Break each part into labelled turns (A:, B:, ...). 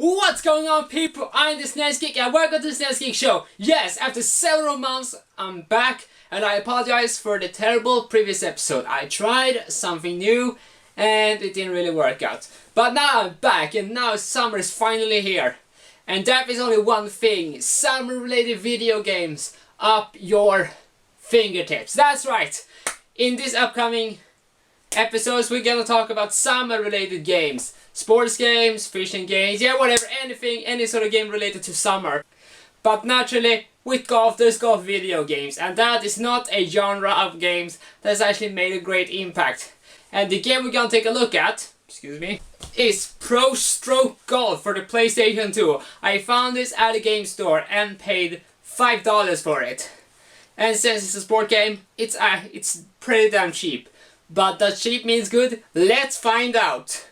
A: What's going on, people? I'm the SNES Geek and welcome to the SNES Geek Show. Yes, after several months I'm back and I apologize for the terrible previous episode. I tried something new and it didn't really work out. But now I'm back and now summer is finally here. And that is only one thing: summer related video games up your fingertips. That's right! In this upcoming episodes we're gonna talk about summer related games. Sports games, fishing games, yeah, whatever, anything, any sort of game related to summer. But naturally, with golf, there's golf video games, and that is not a genre of games that's actually made a great impact. And the game we're gonna take a look at, is Prostroke Golf for the PlayStation 2. I found this at a game store and paid $5 for it. And since it's a sport game, it's pretty damn cheap. But does cheap means good? Let's find out.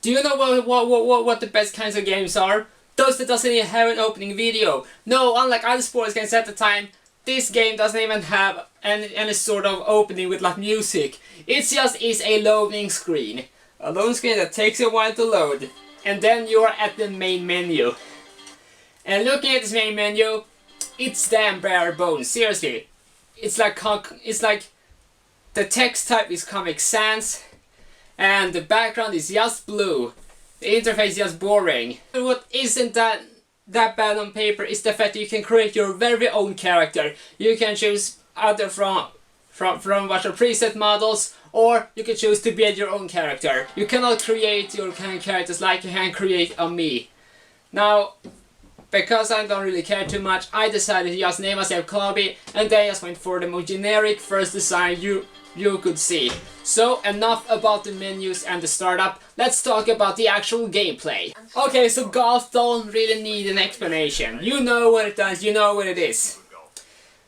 A: Do you know what the best kinds of games are? Those that doesn't even have an opening video. No, unlike other sports games at the time, this game doesn't even have any sort of opening with like music. It just is a loading screen. A loading screen that takes a while to load. And then you are at the main menu. And looking at this main menu, it's damn bare bones, seriously. It's like the text type is Comic Sans. And the background is just blue. The interface is just boring. What isn't that bad on paper is the fact that you can create your very own character. You can choose either from what are preset models, or you can choose to build your own character. You cannot create your kind of characters like you can create a me. Now, because I don't really care too much, I decided to just name myself Kobe, and then I just went for the most generic first design you could see. So enough about the menus and the startup, let's talk about the actual gameplay. Okay, so golf don't really need an explanation. You know what it does, you know what it is.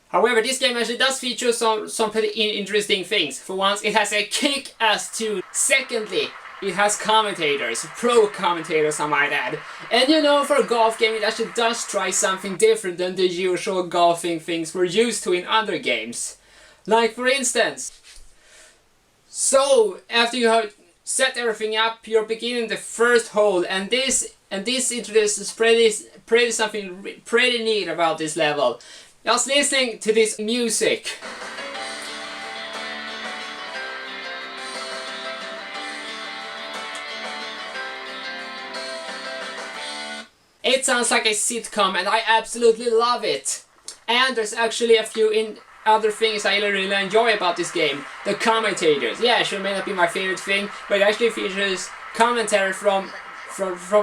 A: However, this game actually does feature some pretty interesting things. For once, it has a kick-ass tune. Secondly, it has commentators, pro commentators I might add. And you know, for a golf game it actually does try something different than the usual golfing things we're used to in other games. Like for instance, so after you have set everything up, you're beginning the first hole, and this introduces something pretty neat about this level. Just listening to this music. It sounds like a sitcom and I absolutely love it. And there's actually a few other things I really enjoy about this game. The commentators. Yeah, sure, may not be my favorite thing, but it actually features commentary from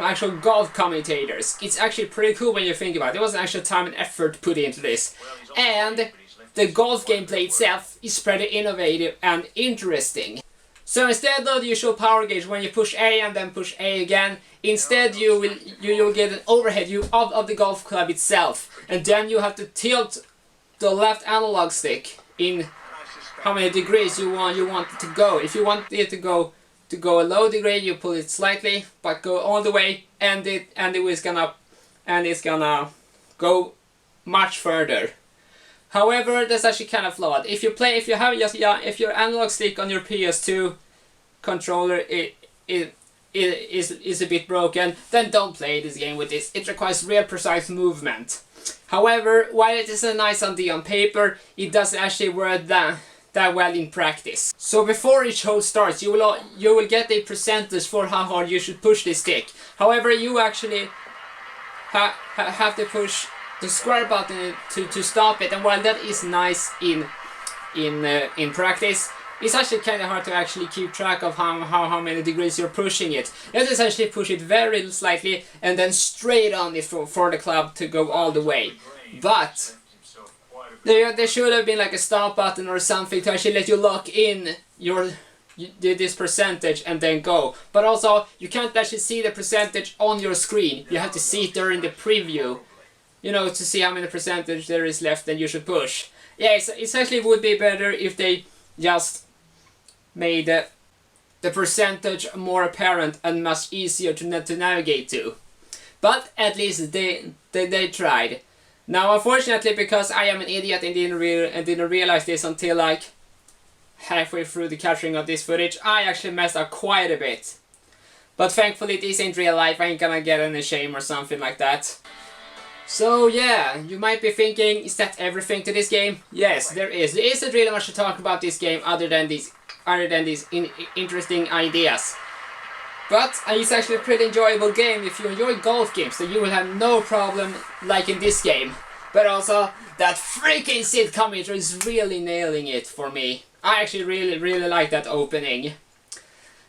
A: actual golf commentators. It's actually pretty cool when you think about it. There was an actual time and effort put into this. And the golf gameplay itself is pretty innovative and interesting. So instead of the usual power gauge when you push A and then push A again, instead you'll get an overhead view of the golf club itself. And then you have to tilt the left analog stick in how many degrees you want it to go. If you want it to go a low degree, you pull it slightly, but go all the way, and it's gonna go much further. However, that's actually kind of flawed. If your analog stick on your PS2 controller is a bit broken, then don't play this game with this. It requires real precise movement. However, while it is a nice idea on paper, it doesn't actually work that well in practice. So before each hole starts, you will get a percentage for how hard you should push this stick. However, you actually have to push the square button to stop it, and while that is nice in practice, it's actually kind of hard to actually keep track of how many degrees you're pushing it. You have to essentially push it very slightly and then straight on it for the club to go all the way. But there should have been like a stop button or something to actually let you lock in this percentage and then go. But also, you can't actually see the percentage on your screen. You have to see it during the preview, you know, to see how many percentage there is left and you should push. Yeah, it actually would be better if they just made the percentage more apparent and much easier to navigate to. But at least they tried. Now, unfortunately, because I am an idiot and didn't realize this until like halfway through the capturing of this footage, I actually messed up quite a bit. But thankfully this ain't real life, I ain't gonna get any shame or something like that. So yeah, you might be thinking, is that everything to this game? Yes, there is. There isn't really much to talk about this game other than these interesting ideas. But it's actually a pretty enjoyable game. If you enjoy golf games, then you will have no problem liking this game. But also, that freaking sitcom intro is really nailing it for me. I actually really like that opening.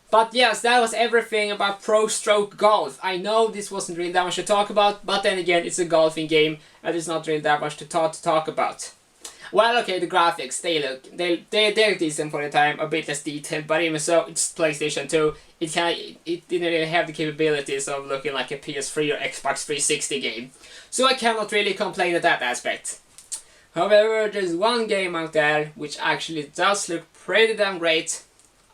A: But yes, that was everything about Prostroke Golf. I know this wasn't really that much to talk about, but then again, it's a golfing game, and there's not really that much to talk about. Well, okay, the graphics, they're decent for the time, a bit less detailed, but even so, it's PlayStation 2. It didn't really have the capabilities of looking like a PS3 or Xbox 360 game. So I cannot really complain at that aspect. However, there's one game out there which actually does look pretty damn great.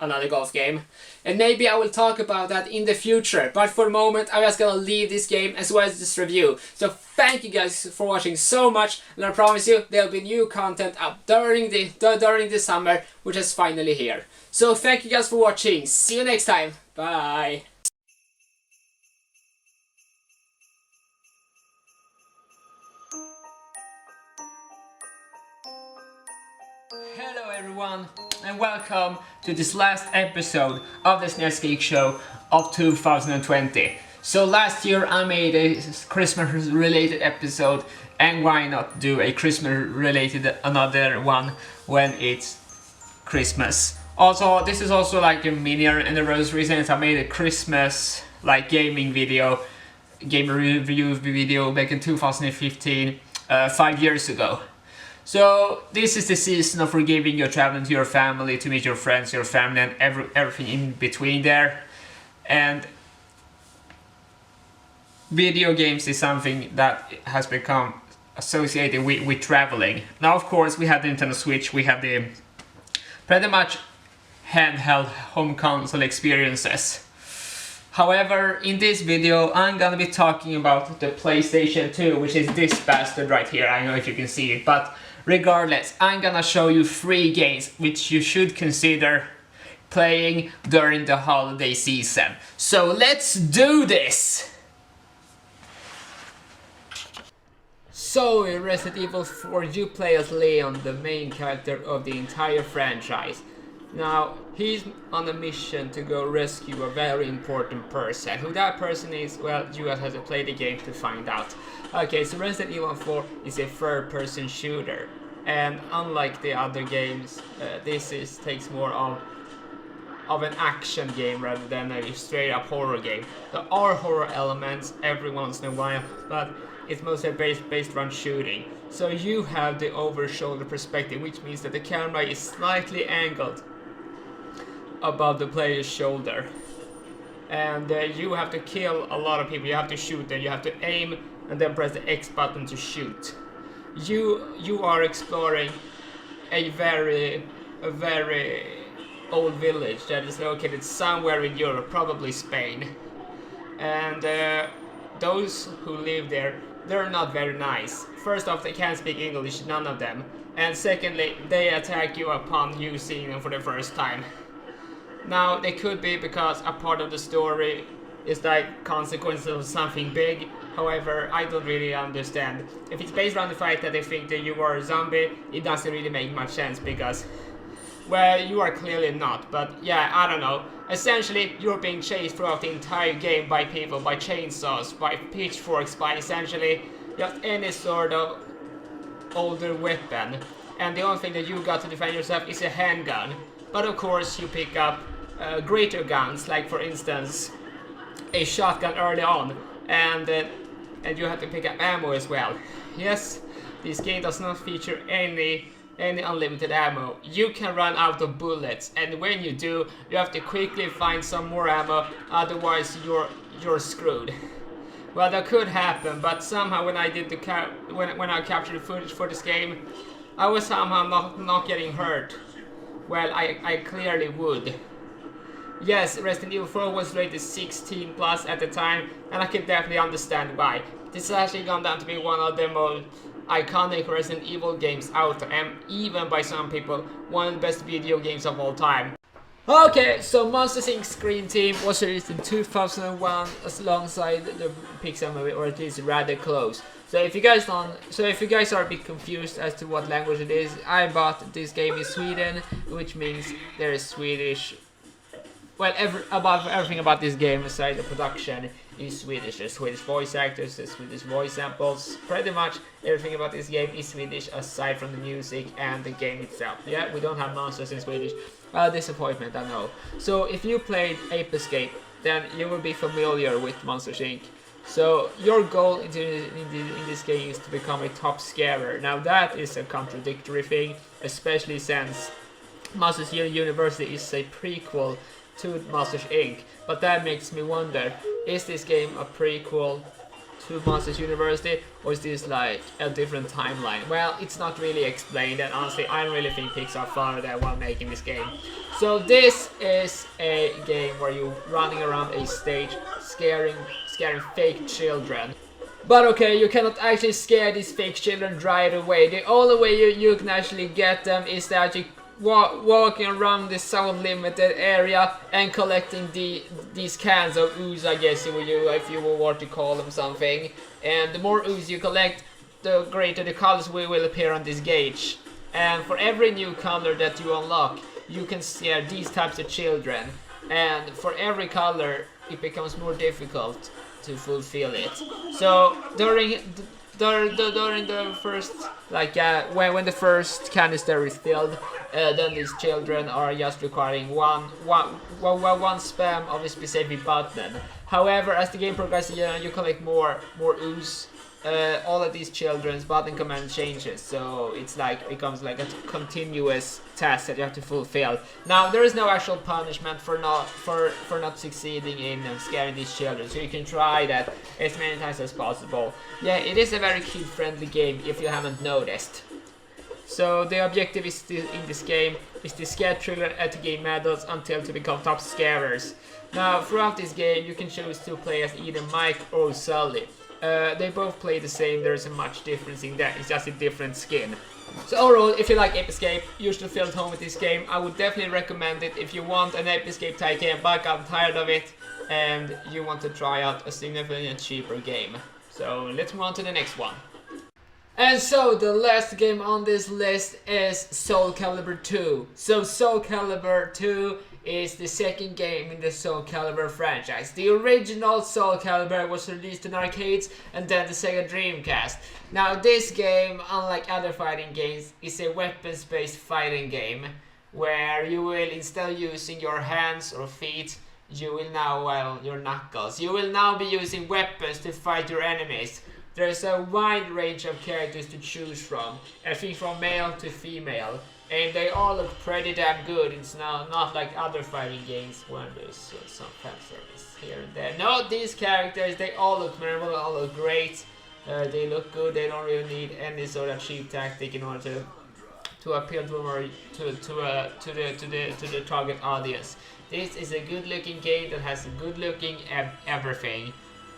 A: Another golf game. And maybe I will talk about that in the future, but for the moment I'm just gonna leave this game as well as this review. So thank you guys for watching so much, and I promise you there'll be new content up during the summer, which is finally here. So thank you guys for watching, see you next time, bye! Hello everyone, and welcome to this last episode of the SNES Geek Show of 2020. So last year I made a Christmas related episode, and why not do a Christmas related another one when it's Christmas. Also, this is also like a mini anniversary since I made a Christmas like gaming review video back in 2015, 5 years ago. So this is the season of forgiving. You're traveling to your family, to meet your friends, your family, and everything in between there. And video games is something that has become associated with traveling. Now of course we have the Nintendo Switch, we have the pretty much handheld home console experiences. However, in this video I'm gonna be talking about the PlayStation 2, which is this bastard right here. I don't know if you can see it, but regardless, I'm gonna show you 3 games which you should consider playing during the holiday season. So let's do this! So in Resident Evil 4 you play as Leon, the main character of the entire franchise. Now, he's on a mission to go rescue a very important person. Who that person is, well, you guys have to play the game to find out. Okay, so Resident Evil 4 is a third-person shooter. And unlike the other games, this takes more of an action game rather than a straight-up horror game. There are horror elements every once in a while, but it's mostly based around shooting. So you have the over-shoulder perspective, which means that the camera is slightly angled above the player's shoulder, and you have to kill a lot of people. You have to shoot them, you have to aim and then press the X button to shoot. You are exploring a very old village that is located somewhere in Europe, probably Spain, and those who live there, they're not very nice. First off, they can't speak English, none of them, and secondly, they attack you upon you seeing them for the first time. Now, they could be because a part of the story is like consequences of something big. However, I don't really understand. If it's based around the fact that they think that you are a zombie, it doesn't really make much sense because, well, you are clearly not. But yeah, I don't know. Essentially, you're being chased throughout the entire game by people, by chainsaws, by pitchforks, by essentially just any sort of older weapon. And the only thing that you got to defend yourself is a handgun. But of course, you pick up greater guns, like for instance a shotgun early on, and you have to pick up ammo as well. Yes, this game does not feature any unlimited ammo. You can run out of bullets, and when you do, you have to quickly find some more ammo, otherwise you're screwed. Well, that could happen, but somehow when I did when I captured the footage for this game, I was somehow not getting hurt. Well, I clearly would. Yes, Resident Evil 4 was rated 16 plus at the time, and I can definitely understand why. This has actually gone down to be one of the most iconic Resident Evil games out there, and even by some people, one of the best video games of all time. Okay, so Monsters Inc. Screen Team was released in 2001 alongside the Pixar movie, or at least rather close. So if you guys are a bit confused as to what language it is, I bought this game in Sweden, which means there is Swedish. Well, everything about this game, aside the production, is Swedish. There's Swedish voice actors, there's Swedish voice samples. Pretty much everything about this game is Swedish, aside from the music and the game itself. Yeah, we don't have monsters in Swedish. Disappointment, I know. So if you played Ape Escape, then you will be familiar with Monsters Inc. So your goal in this game is to become a top scarer. Now that is a contradictory thing, especially since Monsters University is a prequel to Monsters Inc. But that makes me wonder, is this game a prequel to Monsters University, or is this like a different timeline? Well, it's not really explained, and honestly I don't really think Pixar thought of that while making this game. So this is a game where you're running around a stage scaring fake children. But okay, you cannot actually scare these fake children right away. The only way you can actually get them is that you walking around this somewhat limited area and collecting these cans of ooze, I guess if you will want to call them something. And the more ooze you collect, the greater the colors will appear on this gauge. And for every new color that you unlock, you can scare these types of children. And for every color, it becomes more difficult to fulfill it. So during the first, when the first canister is filled, then these children are just requiring one spam of a specific button. However, as the game progresses, you collect more ooze. All of these children's button command changes, so it's becomes like a continuous task that you have to fulfill. Now there is no actual punishment for not succeeding in scaring these children, so you can try that as many times as possible. Yeah, it is a very kid-friendly game if you haven't noticed. So the objective in this game is to scare children and to gain medals until to become top scarers. Now throughout this game you can choose to play as either Mike or Sully. They both play the same, there isn't much difference in that, it's just a different skin. So overall, if you like Ape Escape, you should feel at home with this game. I would definitely recommend it if you want an Ape Escape type game, but I'm tired of it, and you want to try out a significantly cheaper game. So let's move on to the next one. And so the last game on this list is Soul Calibur 2. So Soul Calibur 2 is the second game in the Soul Calibur franchise. The original Soul Calibur was released in arcades and then the Sega Dreamcast. Now this game, unlike other fighting games, is a weapons-based fighting game where you will, instead of using your hands or feet, you will now, your knuckles, you will now be using weapons to fight your enemies. There's a wide range of characters to choose from, everything from male to female, and they all look pretty damn good. It's not like other fighting games where there's some fan service here and there. No, these characters, they all look memorable, they all look great, they look good, they don't really need any sort of cheap tactic in order to appeal to the target audience. This is a good looking game that has a good looking everything.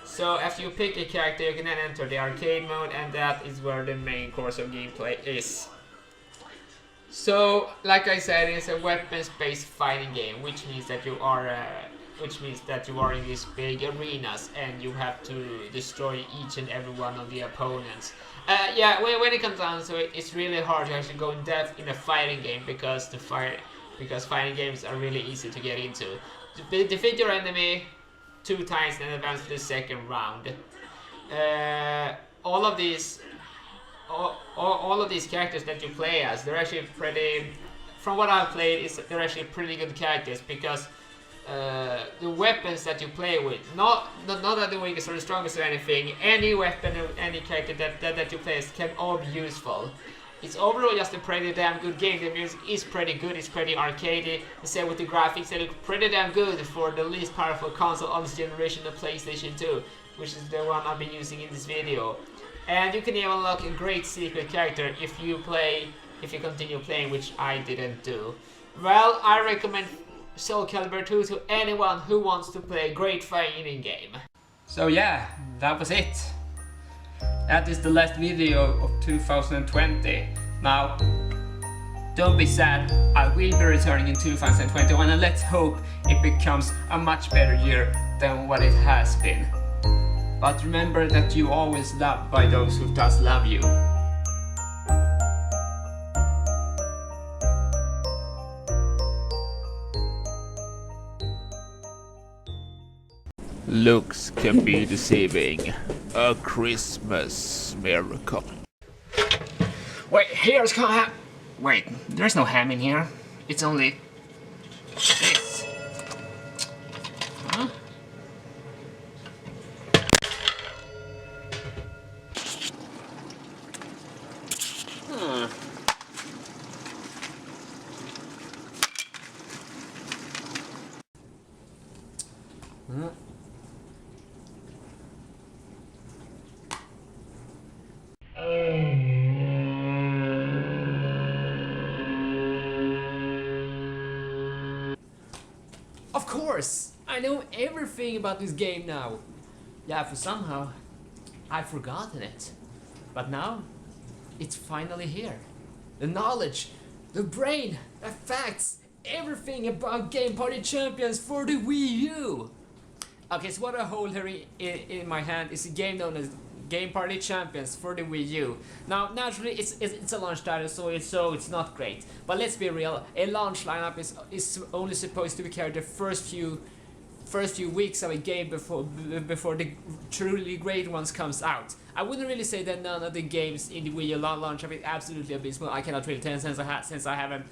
A: So after you pick a character, you can then enter the arcade mode, and that is where the main course of gameplay is. So, like I said, it's a weapons-based fighting game, which means that you are in these big arenas, and you have to destroy each and every one of the opponents. Yeah, when it comes down to it, it's really hard to actually go in depth in a fighting game because fighting games are really easy to get into. Defeat your enemy 2 times and advance to the second round. All of these characters that you play as, they're actually pretty, from what I've played, they're actually pretty good characters because the weapons that you play with, not that the weakest or the strongest or anything, any weapon or any character that you play as can all be useful. It's overall just a pretty damn good game. The music is pretty good, it's pretty arcadey. The same with the graphics, they look pretty damn good for the least powerful console on this generation, the PlayStation 2, which is the one I've been using in this video. And you can even unlock a great secret character if you continue playing, which I didn't do. Well, I recommend Soul Calibur 2 to anyone who wants to play a great fighting game. So yeah, that was it. That is the last video of 2020. Now, don't be sad, I will be returning in 2021 and let's hope it becomes a much better year than what it has been. But remember that you always loved by those who does love you.
B: Looks can be deceiving. A Christmas miracle.
A: Wait, here's ham. Wait, there's no ham in here. It's only this. Huh? Of course! I know everything about this game now. Yeah, for somehow I've forgotten it. But now it's finally here. The knowledge, the brain, the facts, everything about Game Party Champions for the Wii U. Okay, so what I hold here in my hand is a game known as Game Party Champions for the Wii U. Now, naturally, it's a launch title, so it's not great. But let's be real, a launch lineup is only supposed to be carried the first few weeks of a game before the truly great ones comes out. I wouldn't really say that none of the games in the Wii U launch have been absolutely abysmal. I cannot really tell since I haven't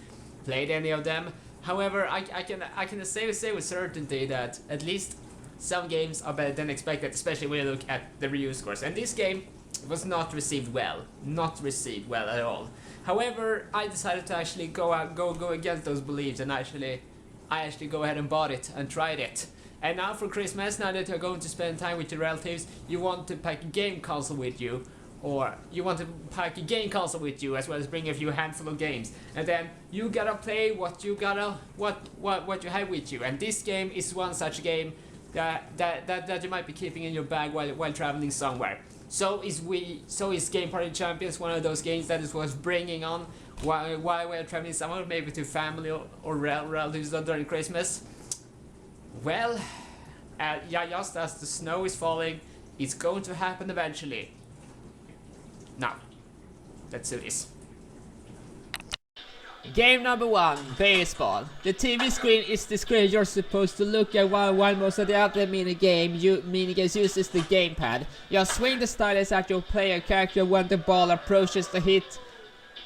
A: played any of them. However, I can say with certainty that at least some games are better than expected, especially when you look at the review scores. And this game was not received well at all. However, I decided to actually go against those beliefs and I actually go ahead and bought it and tried it. And now for Christmas, now that you're going to spend time with your relatives, you want to pack a game console with you, or you want to pack a game console with you as well as bring a few handful of games, and then you gotta play what you have with you. And this game is one such game that you might be keeping in your bag while traveling somewhere. So is Game Party Champions one of those games that is worth bringing on while we're traveling somewhere, maybe to family or relatives during Christmas? Well, yeah, just as the snow is falling, it's going to happen eventually. Now, let's do this.
C: Game number 1, baseball. The TV screen is the screen you're supposed to look at while most of the other minigames uses the gamepad. You swing the stylus at your player character when the ball approaches to hit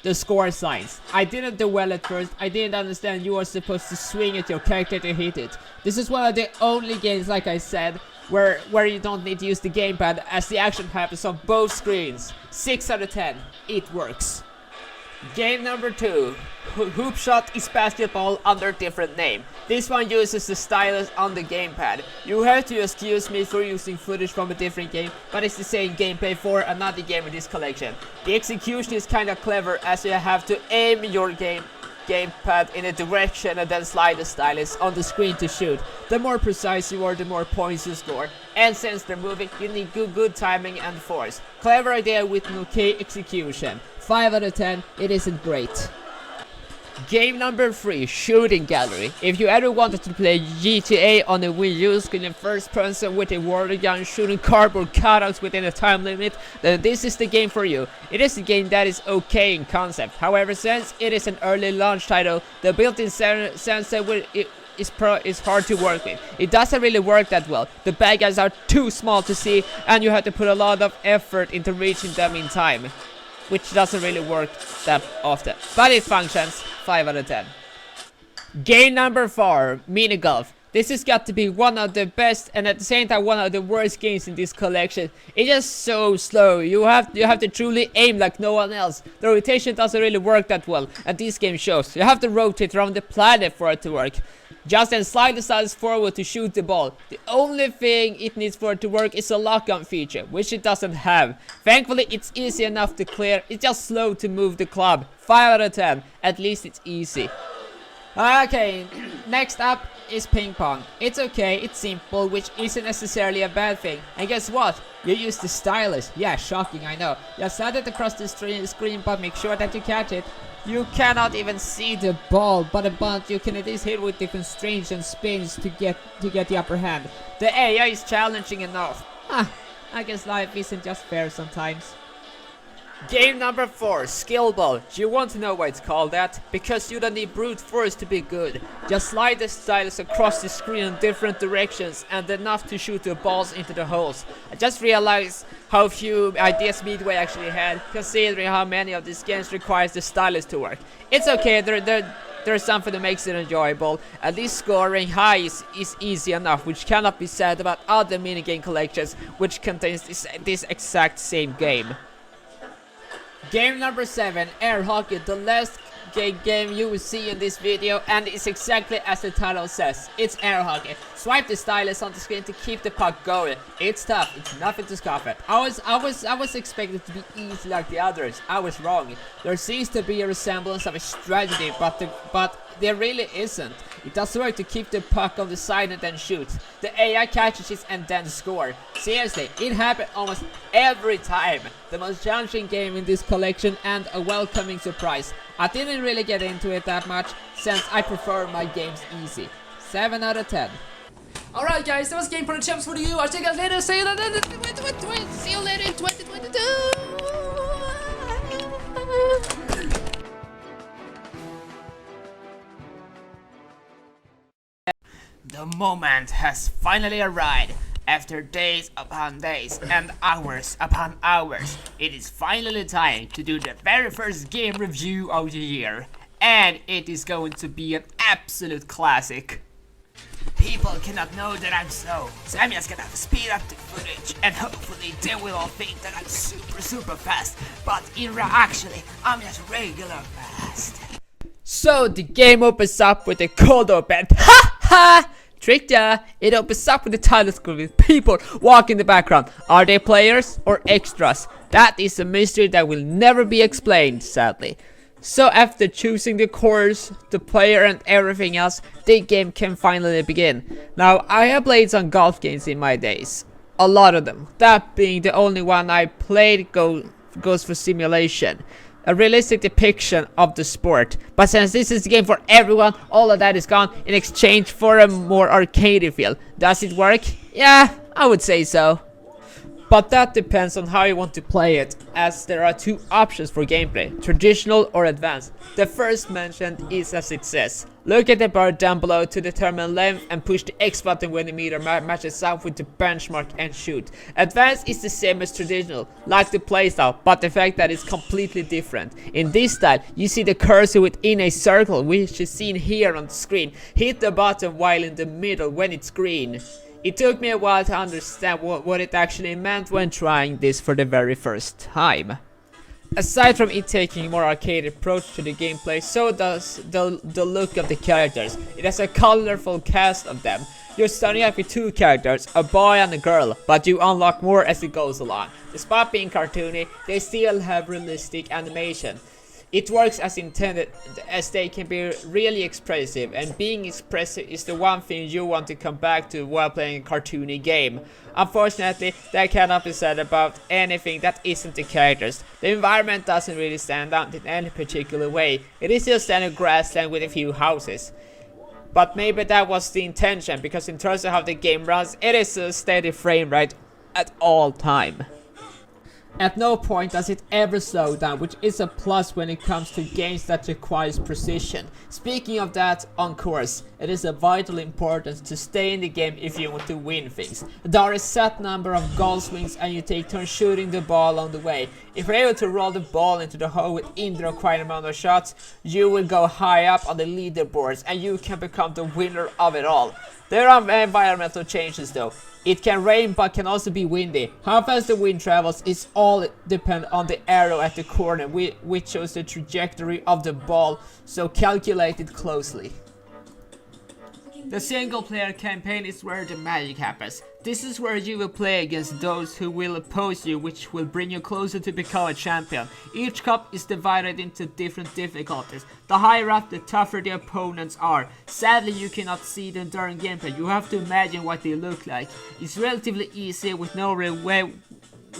C: the score signs. I didn't do well at first. I didn't understand you are supposed to swing at your character to hit it. This is one of the only games, like I said, where you don't need to use the gamepad as the action happens on both screens. 6 out of 10. It works. Game number 2. Hoop shot is basketball under different name. This one uses the stylus on the gamepad. You have to excuse me for using footage from a different game, but it's the same gameplay for another game in this collection. The execution is kinda clever as you have to aim your gamepad in a direction and then slide the stylus on the screen to shoot. The more precise you are, the more points you score. And since they're moving, you need good timing and force. Clever idea with an okay execution. 5 out of 10, it isn't great. Game number 3, Shooting Gallery. If you ever wanted to play GTA on a Wii U screen in first person with a water gun shooting cardboard cutouts within a time limit, then this is the game for you. It is a game that is okay in concept. However, since it is an early launch title, the built-in sensor is hard to work with. It doesn't really work that well. The bad guys are too small to see and you have to put a lot of effort into reaching them in time, which doesn't really work that often. But it functions. 5 out of 10. Game number 4, Mini Golf. This has got to be one of the best and at the same time one of the worst games in this collection. It's just so slow. You have to truly aim like no one else. The rotation doesn't really work that well, and this game shows. You have to rotate around the planet for it to work. Just then slide the stylus forward to shoot the ball. The only thing it needs for it to work is a lock-on feature, which it doesn't have. Thankfully, it's easy enough to clear. It's just slow to move the club. 5 out of 10. At least it's easy. Okay, next up is ping pong. It's okay, it's simple, which isn't necessarily a bad thing. And guess what? You use the stylus. Yeah, shocking, I know. Just slide it across the screen, but make sure that you catch it. You cannot even see the ball, but you can at least hit with different strings and spins to get the upper hand. The AI is challenging enough. I guess life isn't just fair sometimes. Game number 4, Skill Ball. Do you want to know why it's called that? Because you don't need brute force to be good. Just slide the stylus across the screen in different directions and enough to shoot the balls into the holes. I just realized how few ideas Midway actually had, considering how many of these games requires the stylus to work. It's okay, there's something that makes it enjoyable. At least scoring high is easy enough, which cannot be said about other minigame collections which contains this exact same game. Game number 7, Air Hockey, the last game you will see in this video, and it's exactly as the title says. It's air hockey. Swipe the stylus on the screen to keep the puck going. It's tough, it's nothing to scoff at. I was expecting it to be easy like the others. I was wrong. There seems to be a resemblance of a strategy, but there really isn't. It does work to keep the puck on the side and then shoot. The AI catches it and then score. Seriously, it happened almost every time. The most challenging game in this collection and a welcoming surprise. I didn't really get into it that much since I prefer my games easy. 7 out of 10.
A: Alright guys, that was Game Product Champs for you. I'll check you guys later. See you later. See you later in 2022.
C: The moment has finally arrived. After days upon days and hours upon hours, it is finally time to do the very first game review of the year. And it is going to be an absolute classic. People cannot know that I'm slow, so I'm just gonna speed up the footage and hopefully they will all think that I'm super fast. But actually, I'm just regular fast. So the game opens up with a cold open. Ha ha! Tricked ya! It opens up with the title screen with people walking in the background. Are they players or extras? That is a mystery that will never be explained, sadly. So after choosing the course, the player and everything else, the game can finally begin. Now, I have played some golf games in my days. A lot of them. That being the only one I played goes for simulation. A realistic depiction of the sport. But since this is a game for everyone, all of that is gone in exchange for a more arcadey feel. Does it work? Yeah, I would say so. But that depends on how you want to play it, as there are 2 options for gameplay, traditional or advanced. The first mentioned is as it says. Look at the bar down below to determine length and push the X button when the meter matches up with the benchmark and shoot. Advanced is the same as traditional, like the playstyle, but the fact that it's completely different. In this style, you see the cursor within a circle, which is seen here on the screen. Hit the button while in the middle when it's green. It took me a while to understand what it actually meant when trying this for the very first time. Aside from it taking a more arcade approach to the gameplay, so does the look of the characters. It has a colorful cast of them. You're starting out with 2 characters, a boy and a girl, but you unlock more as it goes along. Despite being cartoony, they still have realistic animation. It works as intended, as they can be really expressive, and being expressive is the one thing you want to come back to while playing a cartoony game. Unfortunately, that cannot be said about anything that isn't the characters. The environment doesn't really stand out in any particular way. It is just a grassland with a few houses. But maybe that was the intention, because in terms of how the game runs, it is a steady frame rate at all time. At no point does it ever slow down, which is a plus when it comes to games that requires precision. Speaking of that, on course, it is of vital importance to stay in the game if you want to win things. There are a set number of goal swings and you take turns shooting the ball on the way. If you're able to roll the ball into the hole within the required amount of shots, you will go high up on the leaderboards and you can become the winner of it all. There are environmental changes though. It can rain but can also be windy. How fast the wind travels is all dependent on the arrow at the corner, which shows the trajectory of the ball, so calculate it closely. The single player campaign is where the magic happens. This is where you will play against those who will oppose you, which will bring you closer to become a champion. Each cup is divided into different difficulties. The higher up, the tougher the opponents are. Sadly, you cannot see them during gameplay. You have to imagine what they look like. It's relatively easy with no real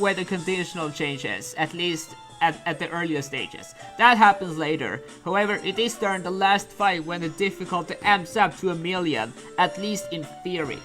C: weather conditional changes, at least at the earlier stages. That happens later. However, it is during the last fight when the difficulty amps up to 1,000,000, at least in theory.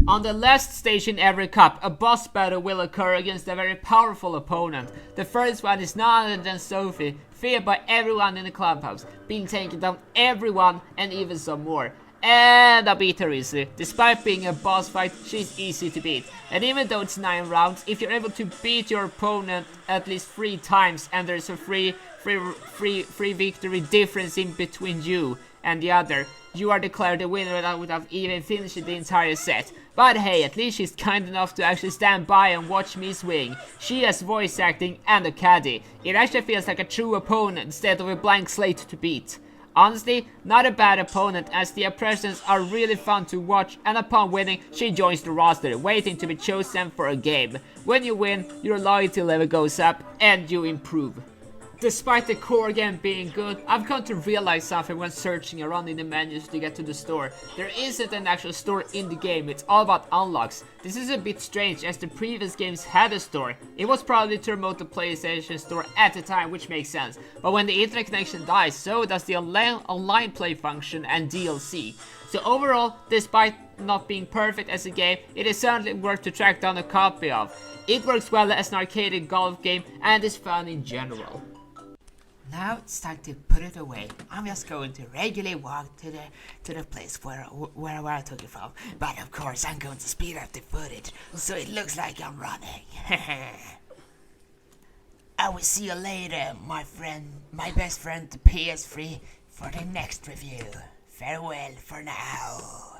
C: On the last stage in every cup, a boss battle will occur against a very powerful opponent. The first one is none other than Sophie, feared by everyone in the clubhouse, being taken down everyone and even some more. And I beat her easily. Despite being a boss fight, she's easy to beat. And even though it's 9 rounds, if you're able to beat your opponent at least 3 times and there's a free victory difference in between you and the other, you are declared the winner without even finishing the entire set. But hey, at least she's kind enough to actually stand by and watch me swing. She has voice acting and a caddy. It actually feels like a true opponent instead of a blank slate to beat. Honestly, not a bad opponent, as the oppressions are really fun to watch, and upon winning, she joins the roster, waiting to be chosen for a game. When you win, your loyalty level goes up and you improve. Despite the core game being good, I've come to realize something when searching around in the menus to get to the store. There isn't an actual store in the game, it's all about unlocks. This is a bit strange as the previous games had a store. It was probably to promote the PlayStation Store at the time, which makes sense. But when the internet connection dies, so does the online play function and DLC. So overall, despite not being perfect as a game, it is certainly worth to track down a copy of. It works well as an arcade golf game and is fun in general.
D: Now it's time to put it away. I'm just going to regularly walk to the place where I took it from. But of course I'm going to speed up the footage so it looks like I'm running. I will see you later, my best friend the PS3, for the next review. Farewell for now.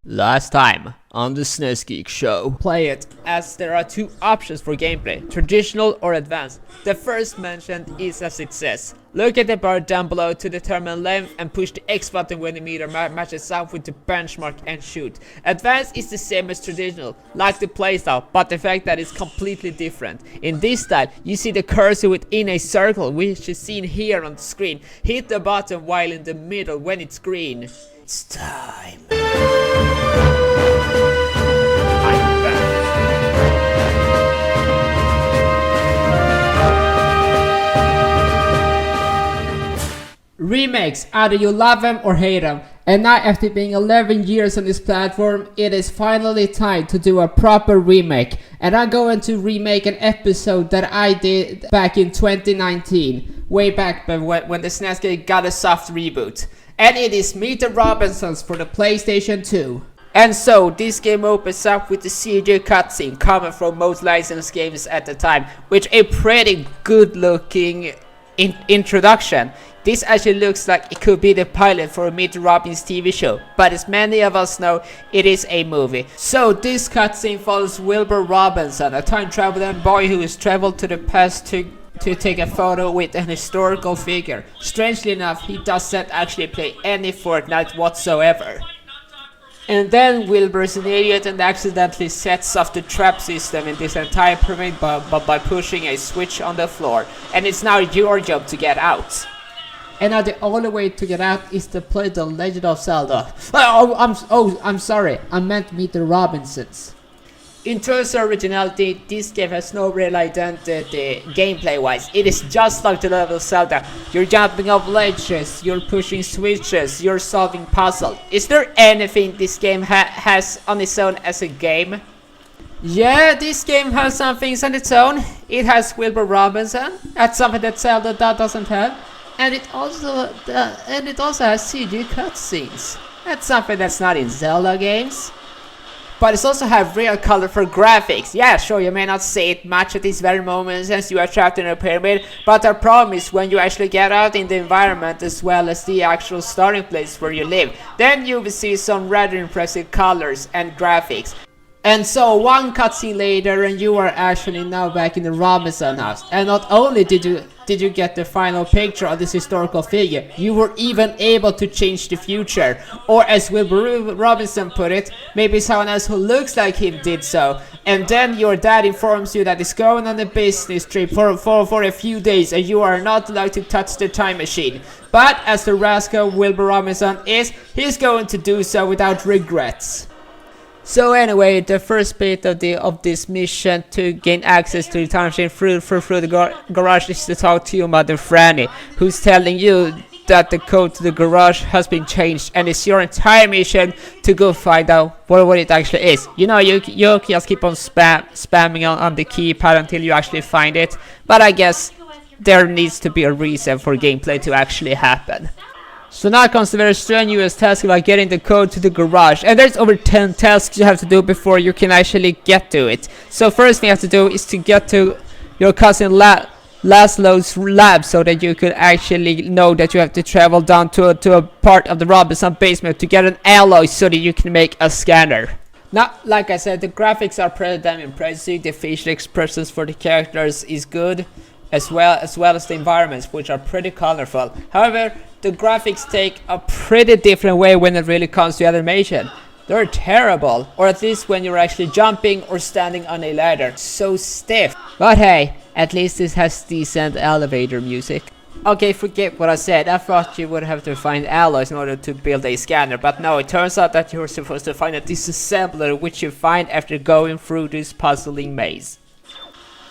C: Last time on the SNES Geek Show. Play it, as there are 2 options for gameplay, traditional or advanced. The first mentioned is a success. Look at the bar down below to determine length and push the X button when the meter matches up with the benchmark and shoot. Advanced is the same as traditional, like the playstyle, but the fact that it's completely different. In this style, you see the cursor within a circle, which is seen here on the screen. Hit the button while in the middle when it's green.
D: It's time.
A: Remakes, either you love them or hate them. And now, after being 11 years on this platform, it is finally time to do a proper remake. And I'm going to remake an episode that I did back in 2019. Way back when the SNES game got a soft reboot. And it is Meet the Robinsons for the PlayStation 2. And so, this game opens up with the CG cutscene common from most licensed games at the time, with a pretty good looking introduction. This actually looks like it could be the pilot for a Meet the Robins TV show, but as many of us know, it is a movie. So this cutscene follows Wilbur Robinson, a time traveling boy who has traveled to the past to take a photo with an historical figure. Strangely enough, he doesn't actually play any Fortnite whatsoever. And then Wilbur's an idiot and accidentally sets off the trap system in this entire pyramid by pushing a switch on the floor. And it's now your job to get out. And now the only way to get out is to play The Legend of Zelda. I'm sorry, I meant Meet the Robinsons. In terms of originality, this game has no real identity gameplay-wise. It is just like The Legend of Zelda. You're jumping off ledges, you're pushing switches, you're solving puzzles. Is there anything this game has on its own as a game? Yeah, this game has some things on its own. It has Wilbur Robinson. That's something that Zelda doesn't have. And it also has CG cutscenes. That's something that's not in Zelda games. But it also have real colorful graphics. Yeah, sure, you may not see it much at this very moment since you are trapped in a pyramid, but I promise when you actually get out in the environment as well as the actual starting place where you live, then you will see some rather impressive colors and graphics. And so one cutscene later and you are actually now back in the Robinson house. And not only did you get the final picture of this historical figure, you were even able to change the future. Or as Wilbur Robinson put it, maybe someone else who looks like him did so. And then your dad informs you that he's going on a business trip for a few days and you are not allowed to touch the time machine. But as the rascal Wilbur Robinson is, he's going to do so without regrets.
C: So anyway, the first bit of this mission to gain access to the time machine through the garage is to talk to your mother Franny, who's telling you that the code to the garage has been changed, and it's your entire mission to go find out what it actually is. You know, you just keep on spamming on the keypad until you actually find it, but I guess there needs to be a reason for gameplay to actually happen. So now comes the very strenuous task about getting the code to the garage, and there's over 10 tasks you have to do before you can actually get to it. So first thing you have to do is to get to your cousin Laszlo's lab, so that you could actually know that you have to travel down to a part of the Robinson basement to get an alloy so that you can make a scanner. Now, like I said, the graphics are pretty damn impressive. The facial expressions for the characters is good, as well as the environments, which are pretty colorful. However, the graphics take a pretty different way when it really comes to animation. They're terrible, or at least when you're actually jumping or standing on a ladder. So stiff. But hey, at least this has decent elevator music. Okay, forget what I said. I thought you would have to find alloys in order to build a scanner, but no, it turns out that you're supposed to find a disassembler, which you find after going through this puzzling maze.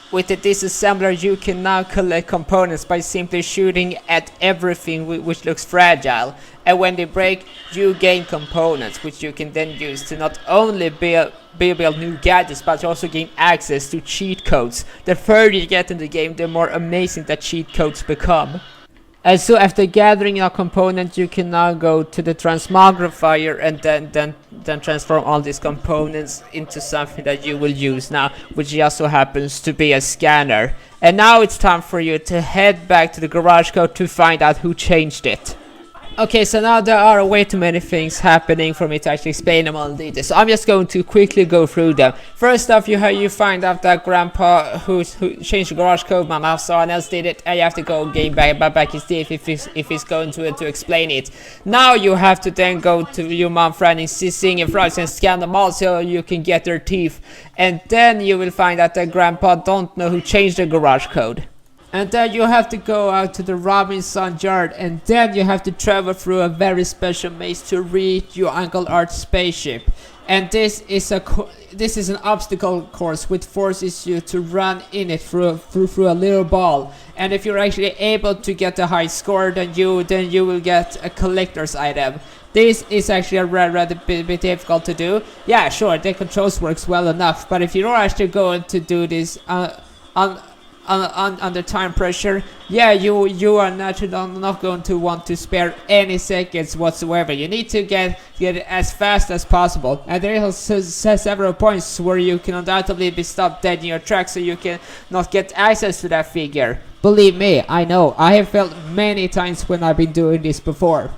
C: With the disassembler, you can now collect components by simply shooting at everything which looks fragile, and when they break, you gain components, which you can then use to not only build new gadgets, but also gain access to cheat codes. The further you get in the game, the more amazing that cheat codes become. And so after gathering your components, you can now go to the transmogrifier and then transform all these components into something that you will use now, which just so happens to be a scanner. And now it's time for you to head back to the garage code to find out who changed it. Okay, so now there are way too many things happening for me to actually explain them all in detail, so I'm just going to quickly go through them. First off, you find out that Grandpa who changed the garage code, Mama, someone else did it, and you have to go game back and see if he's going to explain it. Now you have to then go to your mom, friend, and sing and frogs and scan them all so you can get their teeth, and then you will find out that Grandpa don't know who changed the garage code. And then you have to go out to the Robinson yard, and then you have to travel through a very special maze to reach your Uncle Art's spaceship. And this is an obstacle course which forces you to run in it through a little ball. And if you're actually able to get a high score, then you will get a collector's item. This is actually a rather bit difficult to do. Yeah, sure, the controls works well enough, but if you're actually going to do this under time pressure, yeah, you are naturally not going to want to spare any seconds whatsoever. You need to get it as fast as possible, and there are several points where you can undoubtedly be stopped dead in your tracks, so you can not get access to that figure. Believe me, I know, I have felt many times when I've been doing this before.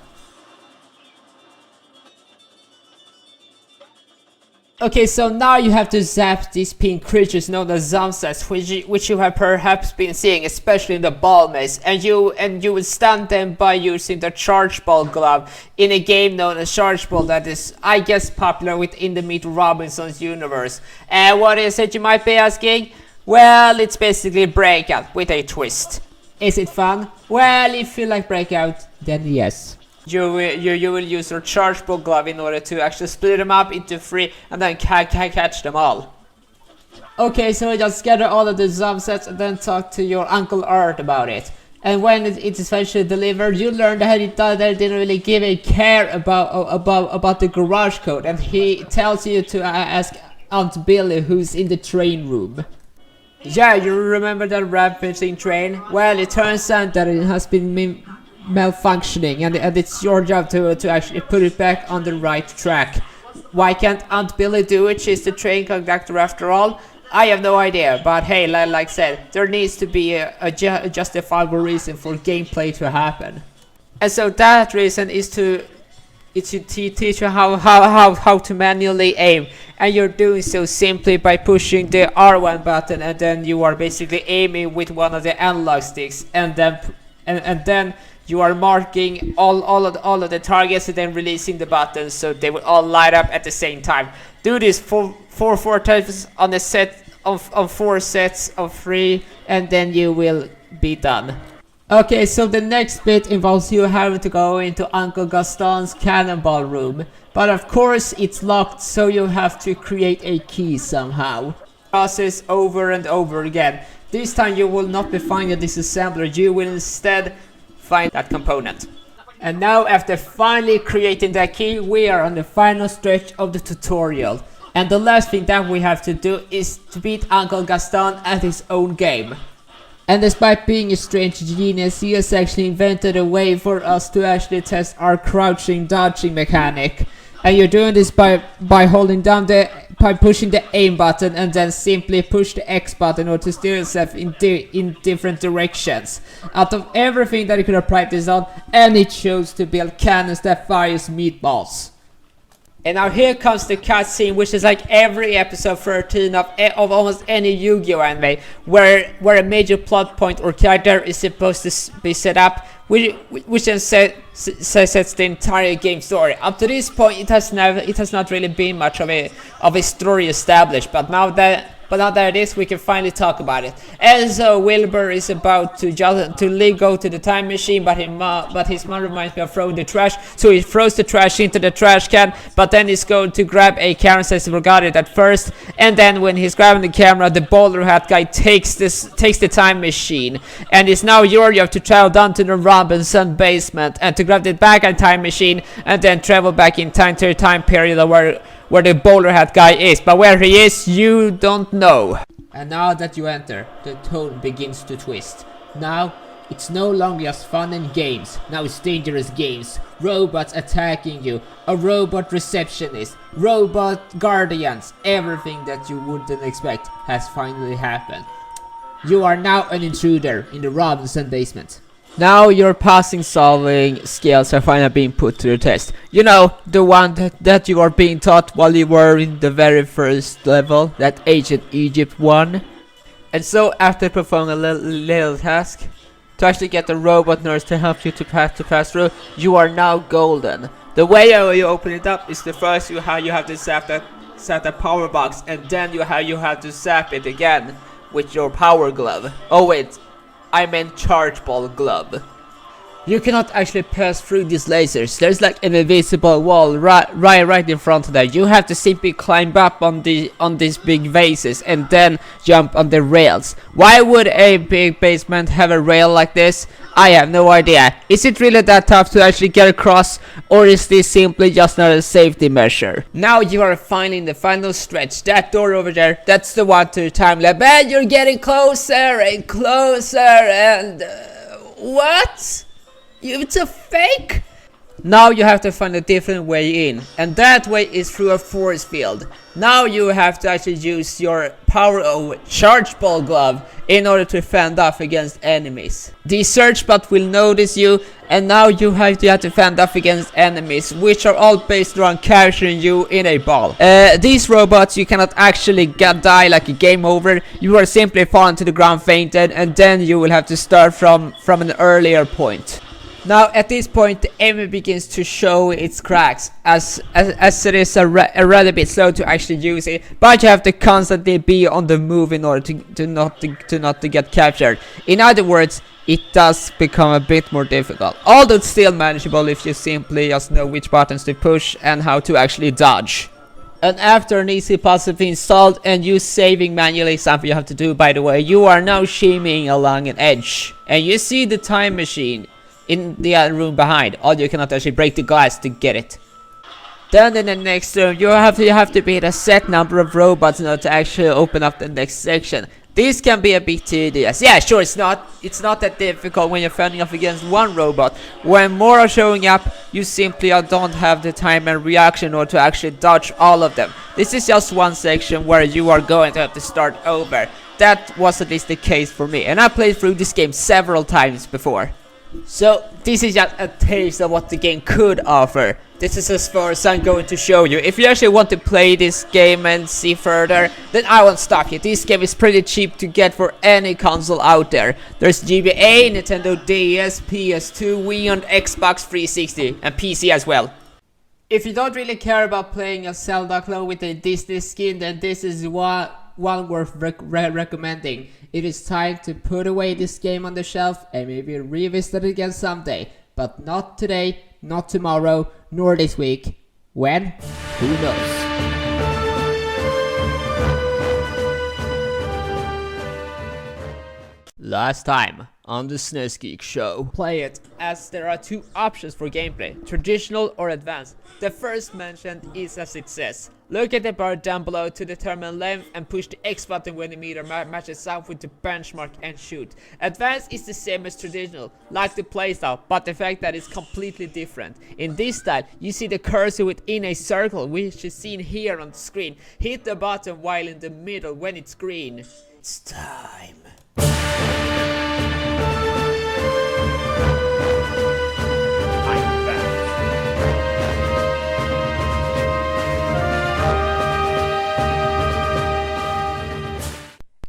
C: Okay, so now you have to zap these pink creatures known as zombies, which you have perhaps been seeing, especially in the ball maze, and you will stun them by using the charge ball glove in a game known as Charge Ball that is, I guess, popular within the Meet Robinson's universe. And what is it, you might be asking? Well, it's basically Breakout with a twist. Is it fun? Well, if you like Breakout, then yes. You will use your charge ball glove in order to actually split them up into 3 and then catch them all. Okay, so just gather all of the subsets and then talk to your Uncle Art about it. And when it is eventually delivered, you learn that he didn't really give a care about the garage code, and he tells you to ask Aunt Billy, who's in the train room. Yeah, you remember that rampaging train? Well, it turns out that it has been malfunctioning, and it's your job to actually put it back on the right track. Why can't Aunt Billy do it? She's the train conductor after all. I have no idea, but hey, like I said, there needs to be a justifiable reason for gameplay to happen. And so that reason is to teach you how to manually aim, and you're doing so simply by pushing the R1 button, and then you are basically aiming with one of the analog sticks, and then you are marking all of the targets and then releasing the buttons so they will all light up at the same time. Do this four times on a set on 4 sets of 3, and then you will be done. Okay, so the next bit involves you having to go into Uncle Gaston's cannonball room. But of course it's locked, so you have to create a key somehow. Process over and over again. This time you will not be finding a disassembler, you will instead find that component. And now after finally creating that key, we are on the final stretch of the tutorial. And the last thing that we have to do is to beat Uncle Gaston at his own game. And despite being a strange genius, he has actually invented a way for us to actually test our crouching dodging mechanic. And you're doing this by holding down by pushing the aim button and then simply push the X button or to steer yourself in different directions. Out of everything that you could have practiced on, and it chose to build cannons that fires meatballs. And now here comes the cutscene, which is like every episode 13 of almost any Yu-Gi-Oh anime, where a major plot point or character is supposed to be set up, which then sets the entire game story. Up to this point, it has not really been much of a story established, but now that it is, we can finally talk about it. And so Wilbur is about to go to the time machine, but his mom reminds me of throwing the trash, so he throws the trash into the trash can, but then he's going to grab a camera, says he forgot it at first, and then when he's grabbing the camera, the bowler hat guy takes the time machine, and it's now your job to travel down to the Robinson basement and to grab the back and time machine, and then travel back in time to the time period where the bowler hat guy is, but where he is, you don't know. And now that you enter, the tone begins to twist. Now, it's no longer just fun and games, now it's dangerous games. Robots attacking you, a robot receptionist, robot guardians, everything that you wouldn't expect has finally happened. You are now an intruder in the Robinson basement. Now your puzzle solving skills are finally being put to the test. You know, the one that you are being taught while you were in the very first level, that Ancient Egypt one. And so after performing a little task, to actually get the robot nurse to help you to pass through, you are now golden. The way you open it up is the first you have to zap that power box, and then you have to zap it again with your power glove. Oh wait, I meant charge ball glove. You cannot actually pass through these lasers. There's like an invisible wall right in front of that. You have to simply climb up on these big vases and then jump on the rails. Why would a big basement have a rail like this? I have no idea. Is it really that tough to actually get across, or is this simply just not a safety measure? Now you are finally in the final stretch. That door over there, that's the one to the time lab. And you're getting closer and closer and... what? It's a fake? Now you have to find a different way in, and that way is through a force field. Now you have to actually use your power of charge ball glove in order to fend off against enemies. The search bot will notice you, and now you have to fend off against enemies, which are all based around capturing you in a ball. These robots, you cannot actually die like a game over. You are simply falling to the ground fainted, and then you will have to start from an earlier point. Now at this point the enemy begins to show its cracks, as it is a rather bit slow to actually use it, but you have to constantly be on the move in order to not get captured. In other words, it does become a bit more difficult, although it's still manageable if you simply just know which buttons to push and how to actually dodge. And after an easy puzzle being solved and you saving manually, something you have to do by the way, you are now shimmying along an edge, and you see the time machine in the other room behind, although you cannot actually break the glass to get it. Then in the next room, you have to beat a set number of robots in order to actually open up the next section. This can be a bit tedious. Yeah, sure, it's not that difficult when you're fending off against one robot. When more are showing up, you simply don't have the time and reaction or to actually dodge all of them. This is just one section where you are going to have to start over. That was at least the case for me, and I played through this game several times before. So this is just a taste of what the game could offer. This is as far as I'm going to show you. If you actually want to play this game and see further, then I won't stop you. This game is pretty cheap to get for any console out there. There's GBA, Nintendo DS, PS2, Wii and Xbox 360 and PC as well. If you don't really care about playing a Zelda clone with a Disney skin, then this is what one worth recommending. It is time to put away this game on the shelf and maybe revisit it again someday. But not today, not tomorrow, nor this week. When? Who knows? Last time on the SNES Geek Show. Play it, as there are two options for gameplay, traditional or advanced. The first mentioned is as it says. Look at the bar down below to determine length and push the X button when the meter matches up with the benchmark and shoot. Advanced is the same as traditional, like the playstyle, but the fact that it's completely different. In this style, you see the cursor within a circle, which is seen here on the screen. Hit the button while in the middle when it's green. It's time.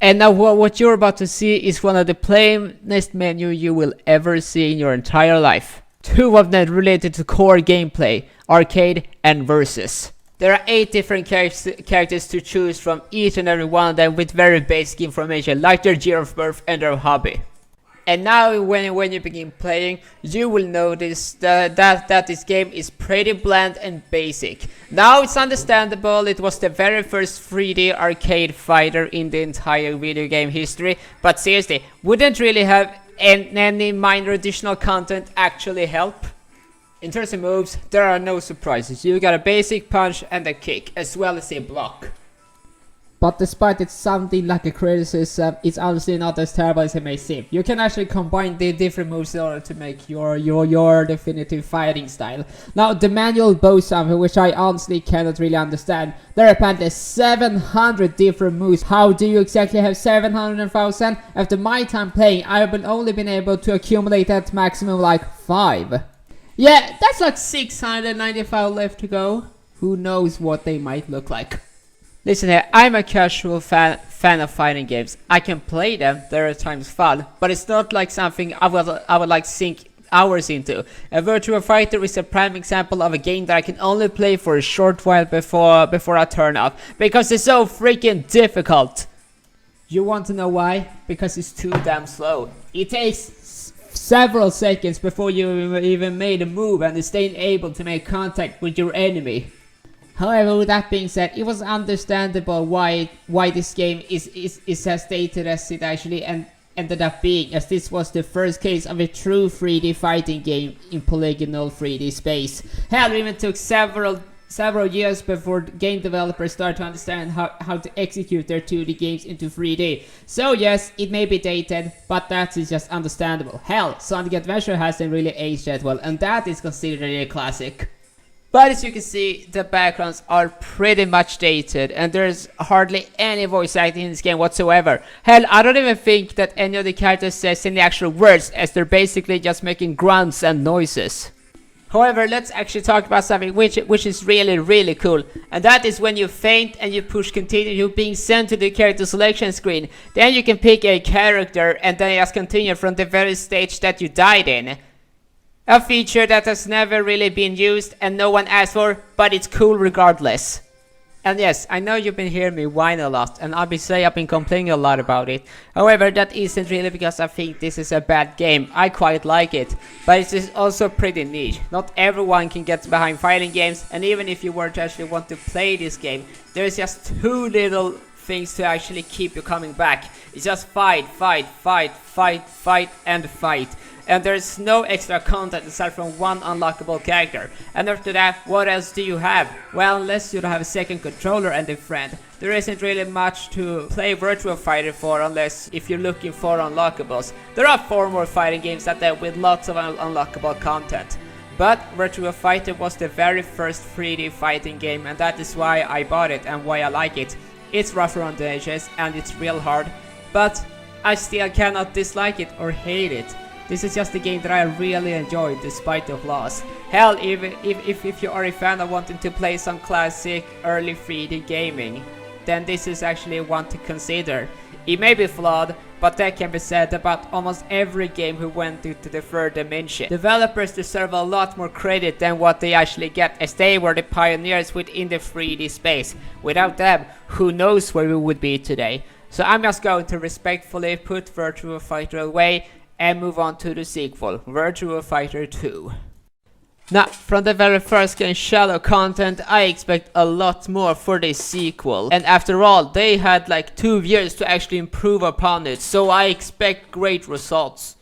C: And now what you're about to see is one of the plainest menu you will ever see in your entire life. Two of them related to core gameplay, arcade and versus. There are 8 different characters to choose from, each and every one of them with very basic information like their year of birth and their hobby. And now when you begin playing, you will notice that this game is pretty bland and basic. Now it's understandable, it was the very first 3D arcade fighter in the entire video game history, but seriously, wouldn't really have any minor additional content actually help? In terms of moves, there are no surprises. You got a basic punch and a kick, as well as a block. But despite it sounding like a criticism, it's honestly not as terrible as it may seem. You can actually combine the different moves in order to make your definitive fighting style. Now, the manual boasts something which I honestly cannot really understand. There are apparently 700 different moves. How do you exactly have 700,000? After my time playing, I've only been able to accumulate at maximum like 5. Yeah, that's like 695 left to go. Who knows what they might look like. Listen here, I'm a casual fan of fighting games. I can play them, they're at times fun, but it's not like something I would like sink hours into. A Virtua Fighter is a prime example of a game that I can only play for a short while before I turn off, because it's so freaking difficult. You want to know why? Because it's too damn slow. It takes several seconds before you even made a move and staying able to make contact with your enemy. However, with that being said, it was understandable why this game is as stated as it actually ended up being, as this was the first case of a true 3D fighting game in polygonal 3D space. Hell, it even took several years before game developers started to understand how to execute their 2D games into 3D. So yes, it may be dated, but that is just understandable. Hell, Sonic Adventure hasn't really aged that well, and that is considered a classic. But as you can see, the backgrounds are pretty much dated, and there's hardly any voice acting in this game whatsoever. Hell, I don't even think that any of the characters says any actual words, as they're basically just making grunts and noises. However, let's actually talk about something which is really cool, and that is when you faint and you push continue, you're being sent to the character selection screen. Then you can pick a character and then just continue from the very stage that you died in. A feature that has never really been used and no one asked for, but it's cool regardless. And yes, I know you've been hearing me whine a lot, and obviously I've been complaining a lot about it. However, that isn't really because I think this is a bad game. I quite like it, but it is also pretty niche. Not everyone can get behind fighting games, and even if you were to actually want to play this game, there's just too little things to actually keep you coming back. It's just fight, and fight. And there's no extra content aside from one unlockable character. And after that, what else do you have? Well, unless you don't have a second controller and a friend, there isn't really much to play Virtua Fighter for, unless if you're looking for unlockables. There are 4 more fighting games out there with lots of unlockable content. But Virtua Fighter was the very first 3D fighting game, and that is why I bought it and why I like it. It's rough around the edges and it's real hard, but I still cannot dislike it or hate it. This is just a game that I really enjoyed despite the flaws. Hell, even if you are a fan of wanting to play some classic early 3D gaming, then this is actually one to consider. It may be flawed, but that can be said about almost every game who went into the third dimension. Developers deserve a lot more credit than what they actually get, as they were the pioneers within the 3D space. Without them, who knows where we would be today. So I'm just going to respectfully put Virtua Fighter away and move on to the sequel, Virtua Fighter 2. Now, from the very first game, shallow content, I expect a lot more for this sequel. And after all, they had like 2 years to actually improve upon it, so I expect great results.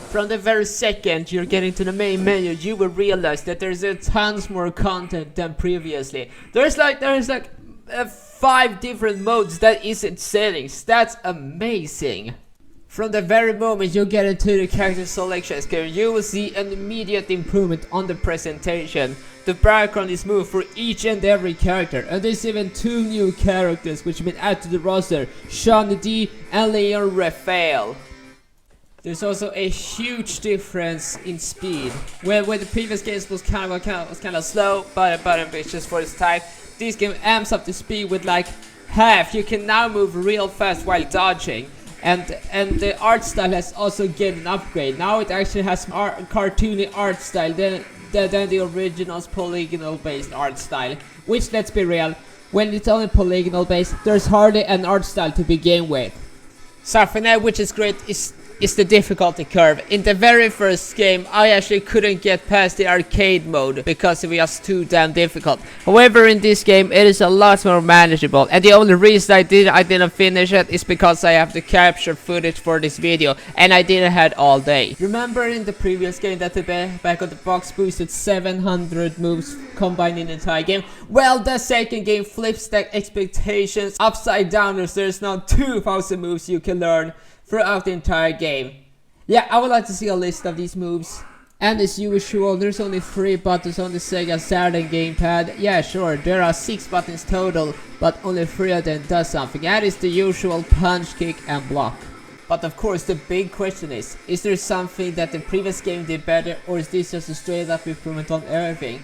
C: From the very second you're getting to the main menu, you will realize that there's tons more content than previously. There's like 5 different modes that isn't settings. That's amazing. From the very moment you get into the character selection screen, you will see an immediate improvement on the presentation. The background is moved for each and every character, and there's even 2 new characters which have been added to the roster, Shawnee D and Leon Raphael. There's also a huge difference in speed. Where the previous games was kind of slow but ambitious for its time, this game amps up the speed with like half. You can now move real fast while dodging. And the art style has also get an upgrade. Now it actually has cartoony art style than the original's polygonal based art style. Which, let's be real, when it's only polygonal based, there's hardly an art style to begin with. Something else which is great is the difficulty curve. In the very first game, I actually couldn't get past the arcade mode because it was too damn difficult. However, in this game, it is a lot more manageable, and the only reason I didn't finish it is because I have to capture footage for this video, and I didn't have all day. Remember in the previous game that the back of the box boosted 700 moves combined in the entire game? Well, the second game flips the expectations upside down, as there's now 2000 moves you can learn throughout the entire game. Yeah, I would like to see a list of these moves. And as usual, there's only 3 buttons on the Sega Saturn gamepad. Yeah, sure, there are 6 buttons total, but only 3 of them does something. That is the usual punch, kick and block. But of course, the big question is there something that the previous game did better, or is this just a straight up improvement on everything?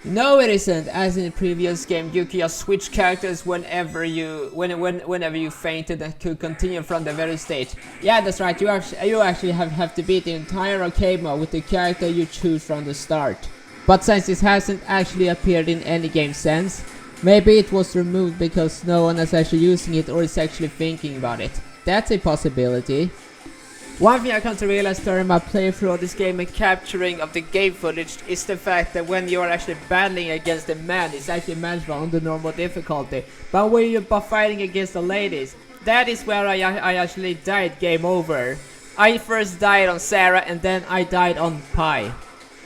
C: No, it isn't. As in the previous game, you can just switch characters whenever you fainted and could continue from the very stage. Yeah, that's right. You actually have to beat the entire arcade mode with the character you choose from the start. But since this hasn't actually appeared in any game since, maybe it was removed because no one is actually using it or is actually thinking about it. That's a possibility. One thing I come to realize during my playthrough of this game and capturing of the game footage is the fact that when you are actually battling against a man, it's actually manageable on the normal difficulty. But when you're fighting against the ladies, that is where I actually died. Game over. I first died on Sarah and then I died on Pi,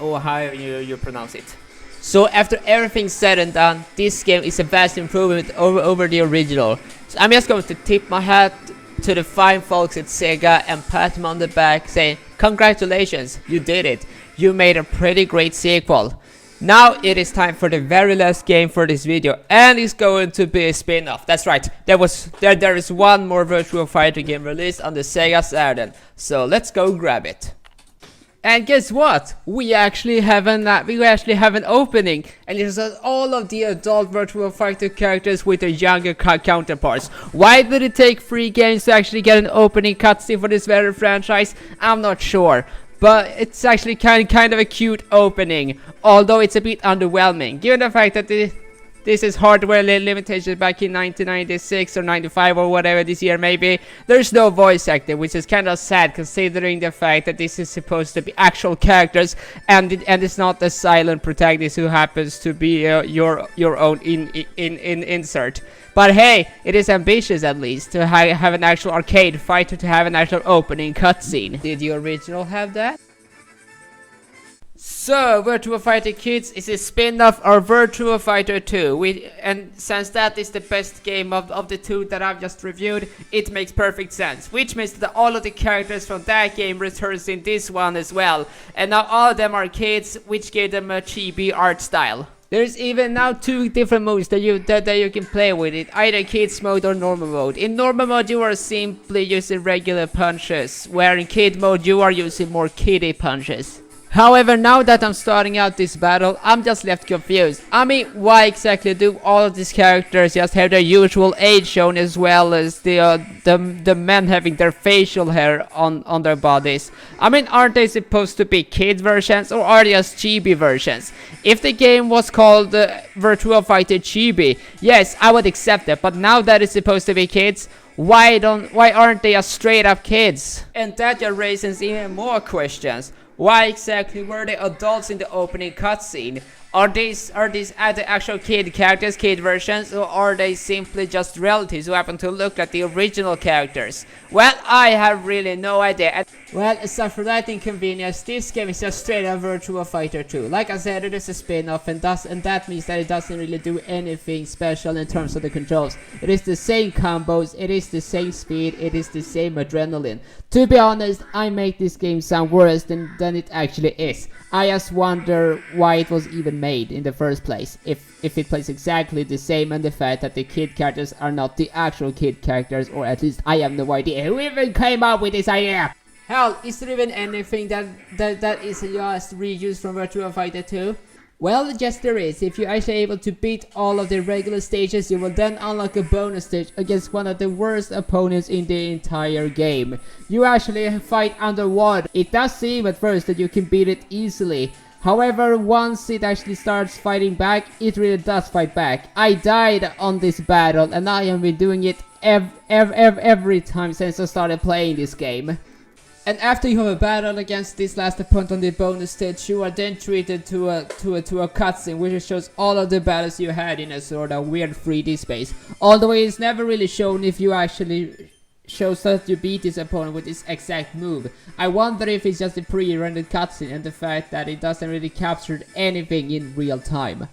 C: or however you pronounce it. So after everything's said and done, this game is a vast improvement over the original. So I'm just going to tip my hat to the fine folks at Sega and pat them on the back saying, congratulations, you did it. You made a pretty great sequel. Now it is time for the very last game for this video, and it's going to be a spin-off. That's right, there is one more Virtua Fighter game released on the Sega Saturn. So let's go grab it. And guess what? We actually have an opening, and it is all of the adult Virtua Fighter characters with their younger counterparts. Why did it take 3 games to actually get an opening cutscene for this very franchise? I'm not sure, but it's actually kind of a cute opening, although it's a bit underwhelming, given the fact that this is hardware limitations back in 1996 or 95 or whatever this year maybe. There's no voice actor, which is kind of sad considering the fact that this is supposed to be actual characters, and it's not the silent protagonist who happens to be your own insert. But hey, it is ambitious at least to have an actual arcade fighter to have an actual opening cutscene. Did the original have that? So, Virtua Fighter Kids is a spin-off of Virtua Fighter 2, and since that is the best game of the 2 that I've just reviewed, it makes perfect sense, which means that all of the characters from that game returns in this one as well, and now all of them are kids, which gave them a chibi art style. There's even now 2 different modes that you can play with it, either kids mode or normal mode. In normal mode you are simply using regular punches, where in kid mode you are using more kiddie punches. However, now that I'm starting out this battle, I'm just left confused. I mean, why exactly do all of these characters just have their usual age shown, as well as the men having their facial hair on their bodies? I mean, aren't they supposed to be kid versions, or are they just chibi versions? If the game was called Virtua Fighter Chibi, yes, I would accept it. But now that it's supposed to be kids, why aren't they just straight up kids? And that just raises even more questions. Why exactly were they adults in the opening cutscene? Are these the actual kid characters, kid versions, or are they simply just relatives who happen to look like the original characters? Well, I have really no idea. Well, aside from that inconvenience, this game is just straight up Virtua Fighter 2. Like I said, it is a spin-off, and that means that it doesn't really do anything special in terms of the controls. It is the same combos, it is the same speed, it is the same adrenaline. To be honest, I make this game sound worse than it actually is. I just wonder why it was even made in the first place, if it plays exactly the same, and the fact that the kid characters are not the actual kid characters, or at least I have no idea who even came up with this idea. Hell, is there even anything that is just reused from Virtua Fighter 2? Well, yes there is. If you're actually able to beat all of the regular stages, you will then unlock a bonus stage against one of the worst opponents in the entire game. You actually fight underwater. It does seem at first that you can beat it easily. However, once it actually starts fighting back, it really does fight back. I died on this battle, and I have been doing it every time since I started playing this game. And after you have a battle against this last opponent on the bonus stage, you are then treated to a cutscene which shows all of the battles you had in a sort of weird 3D space. Although it is never really shown if you actually shows that you beat this opponent with this exact move. I wonder if it's just a pre-rendered cutscene and the fact that it doesn't really capture anything in real time.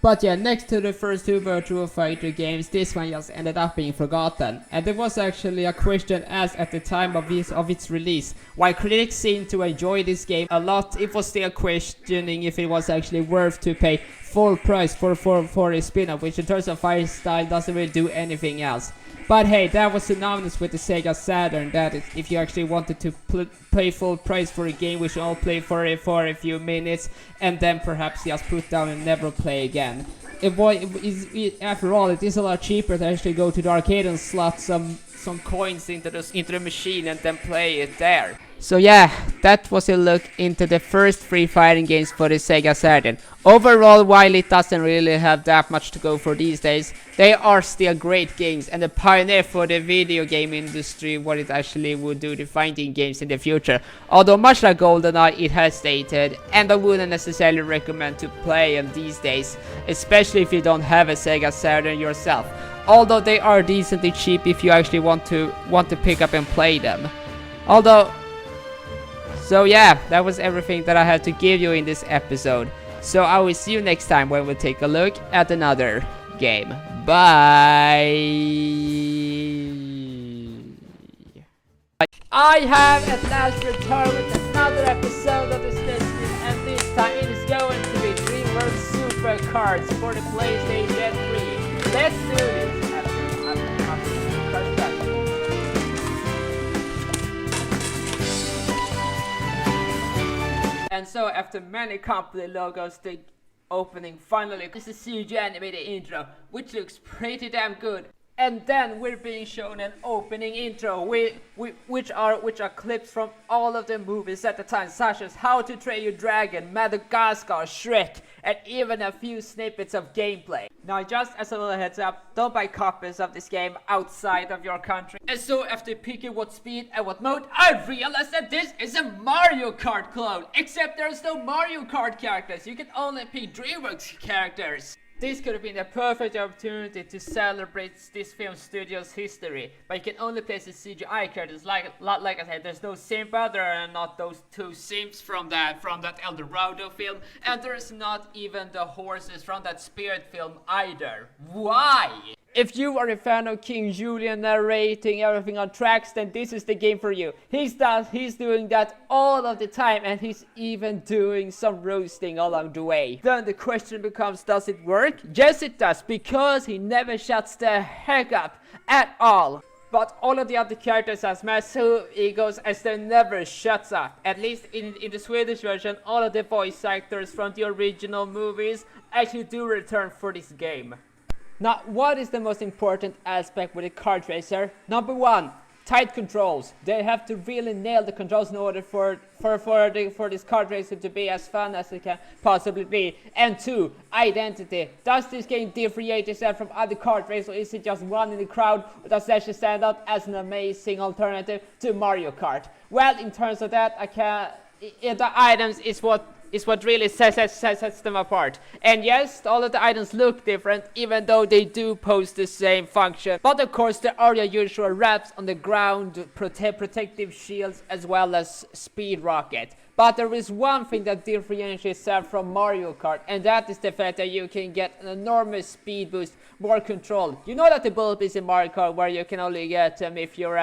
C: But yeah, next to the first two Virtua Fighter games, this one just ended up being forgotten. And there was actually a question asked at the time of its release. While critics seemed to enjoy this game a lot, it was still questioning if it was actually worth to pay full price for a spin-off, which in terms of fight style doesn't really do anything else. But hey, that was synonymous with the Sega Saturn, that is, if you actually wanted to pay full price for a game, we should all play for a few minutes, and then perhaps just put down and never play again. After all, it is a lot cheaper to actually go to the arcade and slot some coins into the machine and then play it there. So yeah, that was a look into the first three fighting games for the Sega Saturn. Overall, while it doesn't really have that much to go for these days, they are still great games and a pioneer for the video game industry, what it actually would do to fighting games in the future. Although much like GoldenEye, it has stated, and I wouldn't necessarily recommend to play them these days, especially if you don't have a Sega Saturn yourself. Although they are decently cheap if you actually want to pick up and play them. So yeah, that was everything that I had to give you in this episode. So I will see you next time when we take a look at another game. Bye! I have at last returned with another episode of the SNES, and this time it is going to be Dreamworks superkartz for the PlayStation 3. Let's do this! And so, after many company logos, the opening finally is a CG animated intro, which looks pretty damn good. And then we're being shown an opening intro, which are clips from all of the movies at the time, such as How to Train Your Dragon, Madagascar, Shrek, and even a few snippets of gameplay. Now, just as a little heads up, don't buy copies of this game outside of your country. And so, after picking what speed and what mode, I realized that this is a Mario Kart clone, except there's no Mario Kart characters. You can only pick Dreamworks characters. This could have been a perfect opportunity to celebrate this film studio's history, but you can only place the CGI characters. Like I said, there's no Simba, there are not those two Simps from that El Dorado film, and there's not even the horses from that Spirit film either. Why? If you are a fan of King Julian narrating everything on tracks, then this is the game for you. He's doing that all of the time, and he's even doing some roasting along the way. Then the question becomes, does it work? Yes it does, because he never shuts the heck up at all. But all of the other characters has massive egos as they never shuts up. At least in the Swedish version, all of the voice actors from the original movies actually do return for this game. Now, what is the most important aspect with a kart racer? Number 1, tight controls. They have to really nail the controls in order for this kart racer to be as fun as it can possibly be. And 2, identity. Does this game differentiate itself from other kart races, or is it just one in the crowd, or does it actually stand out as an amazing alternative to Mario Kart? Well, in terms of that, the items is what really sets them apart. And yes, all of the items look different, even though they do pose the same function. But of course, there are your usual wraps on the ground, protective shields, as well as speed rocket. But there is one thing that differentiates itself from Mario Kart, and that is the fact that you can get an enormous speed boost, more control. You know that the bullet is in Mario Kart where you can only get them if you're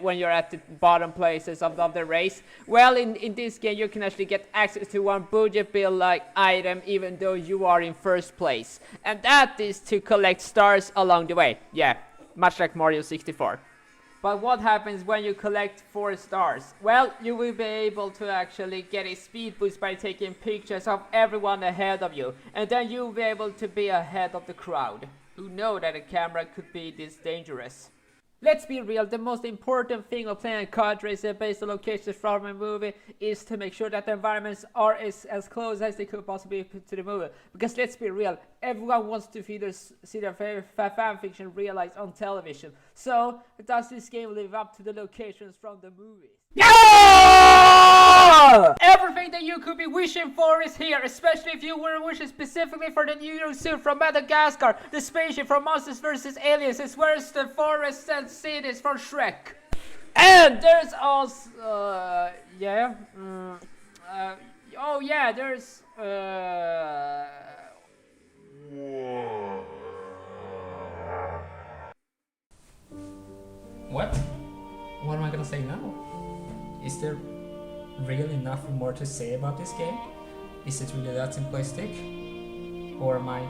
C: when you're at the bottom places of the race. Well, in this game you can actually get access to one budget bill like item even though you are in first place. And that is to collect stars along the way. Yeah, much like Mario 64. But what happens when you collect 4 stars? Well, you will be able to actually get a speed boost by taking pictures of everyone ahead of you. And then you'll be able to be ahead of the crowd, who know that a camera could be this dangerous. Let's be real, the most important thing of playing a kart racer based on locations from a movie is to make sure that the environments are as close as they could possibly be to the movie. Because let's be real, everyone wants to see their favorite fan fiction realized on television. So, does this game live up to the locations from the movies? Yeah! Everything that you could be wishing for is here, especially if you were wishing specifically for the new suit from Madagascar, the spaceship from Monsters vs. Aliens, as well as the forests and cities from Shrek. And there's also, there's,
A: What? What am I gonna say now? Is there really nothing more to say about this game? Is it really that simplistic? Or am I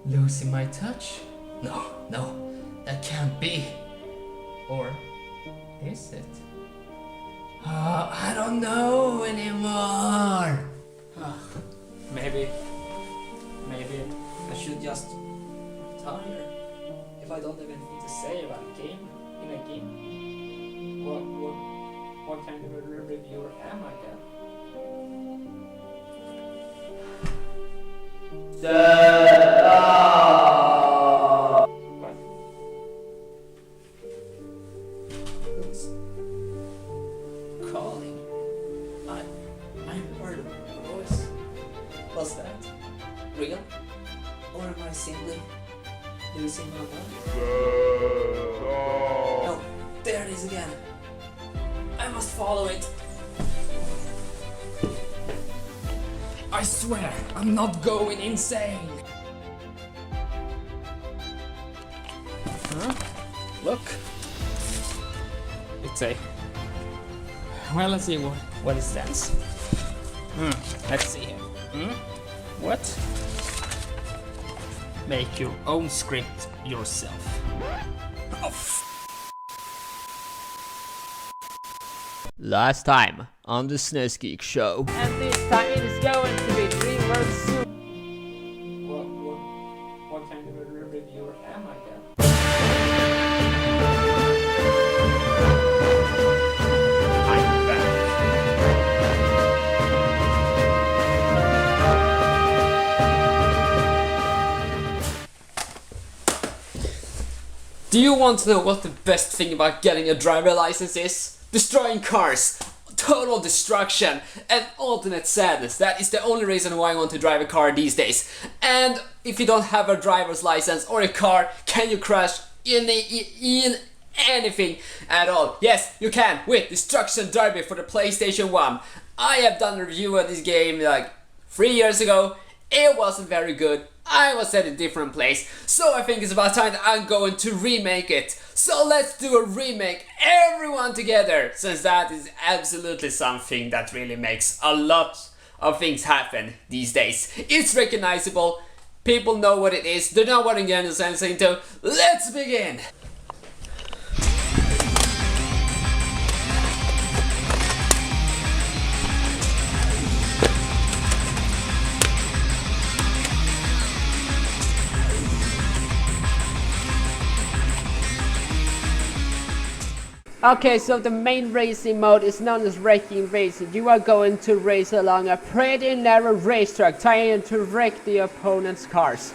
A: losing my touch? No, that can't be. Or is it? I don't know anymore. Maybe I should just retire if I don't have anything to say about a game in a game. What kind of a reviewer am I then? What? Who's calling? I heard a voice. Was that real? Or am I simply losing my mind? No, there it is again. I must follow it. I swear, I'm not going insane. Huh? Look. It's a... Well, let's see what it stands. Let's see here. What? Make your own script yourself. Oh,
B: Last time on the SNES Geek Show.
C: And this time it is going to be Dreamworks Super.
A: What kind of a reviewer am I then?
B: I'm back.
A: Do you want to know what the best thing about getting a driver license is? Destroying cars, total destruction, and ultimate sadness. That is the only reason why I want to drive a car these days. And if you don't have a driver's license or a car, can you crash in anything at all? Yes, you can with Destruction Derby for the PlayStation 1. I have done a review of this game like 3 years ago. It wasn't very good. I was at a different place, so I think it's about time that I'm going to remake it. So let's do a remake, everyone together, since that is absolutely something that really makes a lot of things happen these days. It's recognizable, people know what it is, they know what I'm going to send into. Let's begin!
C: Okay, so the main racing mode is known as wrecking racing. You are going to race along a pretty narrow racetrack, trying to wreck the opponent's cars.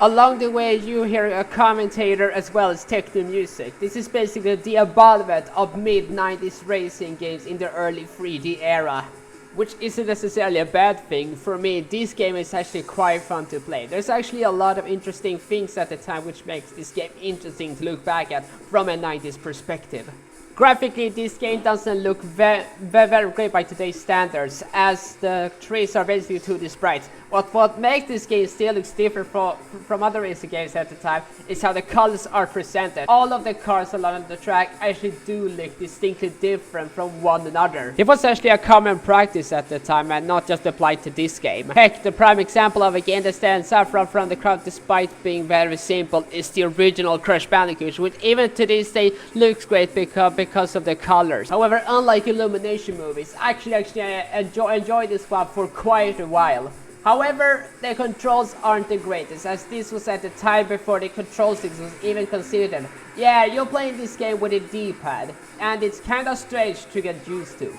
C: Along the way, you hear a commentator as well as techno music. This is basically the embodiment of mid-90s racing games in the early 3D era, which isn't necessarily a bad thing. For me, this game is actually quite fun to play. There's actually a lot of interesting things at the time which makes this game interesting to look back at from a 90s perspective. Graphically, this game doesn't look very great by today's standards, as the trees are basically 2D sprites. But what makes this game still looks different from other racing games at the time is how the colors are presented. All of the cars along the track actually do look distinctly different from one another. It was actually a common practice at the time and not just applied to this game. Heck, the prime example of a game that stands out from the crowd despite being very simple is the original Crash Bandicoot, which even to this day looks great because of the colors. However, unlike Illumination movies, I actually enjoy this one for quite a while. However, the controls aren't the greatest, as this was at the time before the control sticks was even considered. Yeah, you're playing this game with a D-pad, and it's kinda strange to get used to.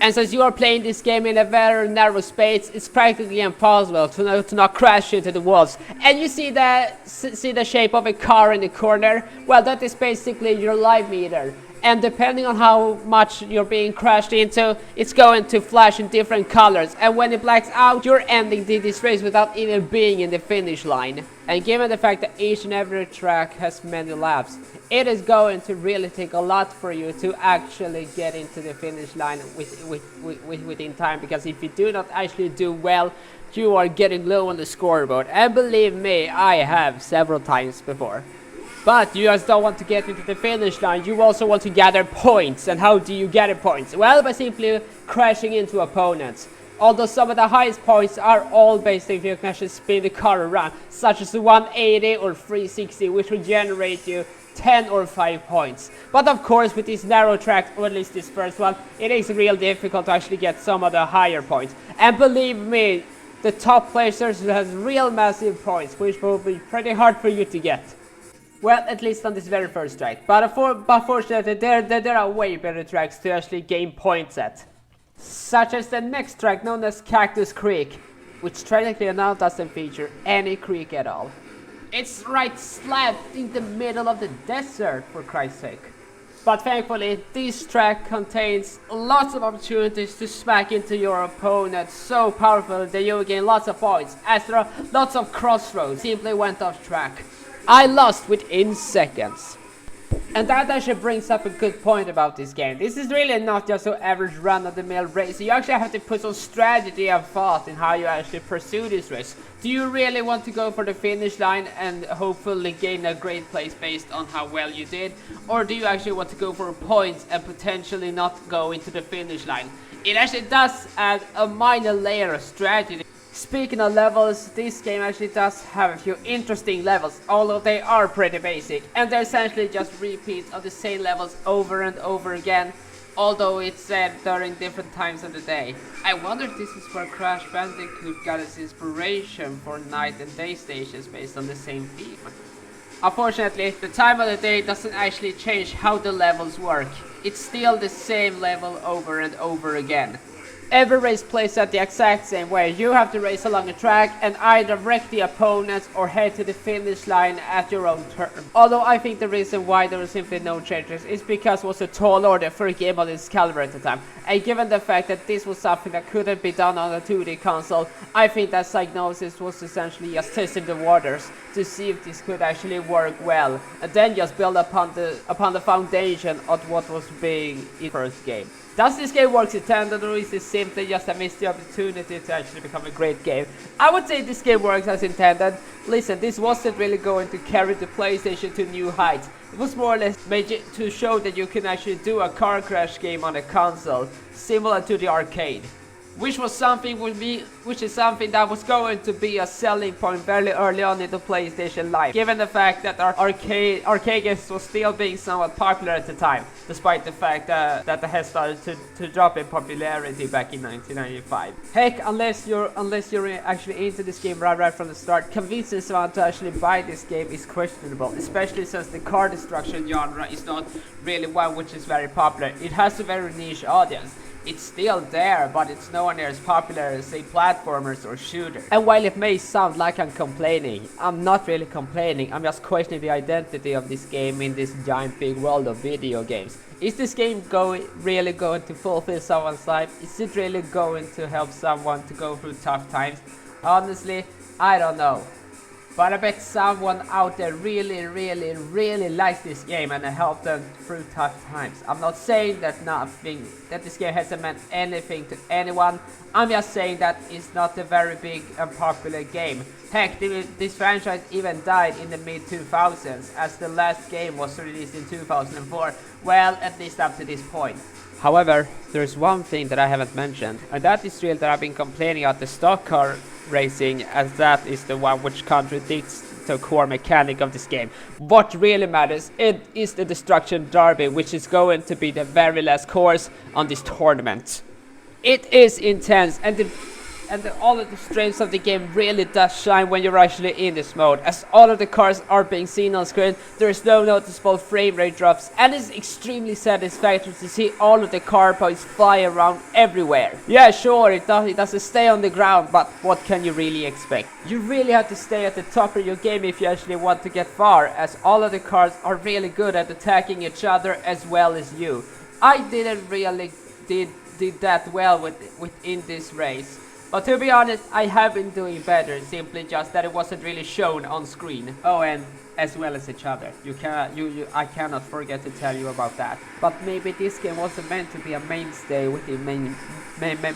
C: And since you are playing this game in a very narrow space, it's practically impossible to not crash into the walls. And you see the shape of a car in the corner? Well, that is basically your life meter. And depending on how much you're being crashed into, it's going to flash in different colors. And when it blacks out, you're ending this race without even being in the finish line. And given the fact that each and every track has many laps, it is going to really take a lot for you to actually get into the finish line within time. Because if you do not actually do well, you are getting low on the scoreboard. And believe me, I have several times before. But you just don't want to get into the finish line, you also want to gather points. And how do you gather points? Well, by simply crashing into opponents. Although some of the highest points are all based if you can actually spin the car around, such as the 180 or 360, which will generate you 10 or 5 points. But of course, with these narrow tracks, or at least this first one, it is real difficult to actually get some of the higher points. And believe me, the top placers has real massive points, which will be pretty hard for you to get. Well, at least on this very first track. But fortunately, there are way better tracks to actually gain points at. Such as the next track known as Cactus Creek, which technically now doesn't feature any creek at all. It's right slap in the middle of the desert, for Christ's sake. But thankfully, this track contains lots of opportunities to smack into your opponent so powerful that you will gain lots of points, as there are lots of crossroads simply went off track. I lost within seconds. And that actually brings up a good point about this game. This is really not just an average run-of-the-mill race. You actually have to put some strategy and thought in how you actually pursue this race. Do you really want to go for the finish line and hopefully gain a great place based on how well you did? Or do you actually want to go for points and potentially not go into the finish line? It actually does add a minor layer of strategy. Speaking of levels, this game actually does have a few interesting levels, although they are pretty basic, and they're essentially just repeats of the same levels over and over again, although it's said during different times of the day. I wonder if this is where Crash Bandicoot got its inspiration for night and day stages based on the same theme. Unfortunately, the time of the day doesn't actually change how the levels work. It's still the same level over and over again. Every race plays out the exact same way. You have to race along a track and either wreck the opponents or head to the finish line at your own turn. Although I think the reason why there were simply no changes is because it was a tall order for a game of this caliber at the time. And given the fact that this was something that couldn't be done on a 2D console, I think that Psygnosis was essentially just testing the waters to see if this could actually work well, and then just build upon the foundation of what was being in the first game. Does this game work intended, or is it simply just a missed opportunity to actually become a great game? I would say this game works as intended. Listen, this wasn't really going to carry the PlayStation to new heights. It was more or less made to show that you can actually do a car crash game on a console, similar to the arcade. which is something that was going to be a selling point very early on in the PlayStation life, given the fact that our arcade games was still being somewhat popular at the time, despite the fact that they had started to drop in popularity back in 1995. Heck, unless you're actually into this game right from the start, convincing someone to actually buy this game is questionable, especially since the card destruction genre is not really one which is very popular. It has a very niche audience. It's still there, but it's nowhere near as popular as, say, platformers or shooters. And while it may sound like I'm complaining, I'm not really complaining. I'm just questioning the identity of this game in this giant big world of video games. Is this game really going to fulfill someone's life? Is it really going to help someone to go through tough times? Honestly, I don't know. But I bet someone out there really likes this game and helped them through tough times. I'm not saying that this game hasn't meant anything to anyone. I'm just saying that it's not a very big and popular game. Heck, this franchise even died in the mid-2000s, as the last game was released in 2004. Well, at least up to this point. However, there's one thing that I haven't mentioned, and that is really that I've been complaining about the stock car racing, as that is the one which contradicts the core mechanic of this game. What really matters is the Destruction Derby, which is going to be the very last course on this tournament. It is intense, and all of the strengths of the game really does shine when you're actually in this mode, as all of the cars are being seen on screen. There is no noticeable frame rate drops, and it's extremely satisfactory to see all of the car points fly around everywhere. Yeah, sure, it doesn't stay on the ground, but what can you really expect? You really have to stay at the top of your game if you actually want to get far, as all of the cars are really good at attacking each other as well as you. I didn't really did that well within this race. But to be honest, I have been doing better, simply just that it wasn't really shown on screen. Oh, and as well as each other. I cannot forget to tell you about that. But maybe this game wasn't meant to be a mainstay within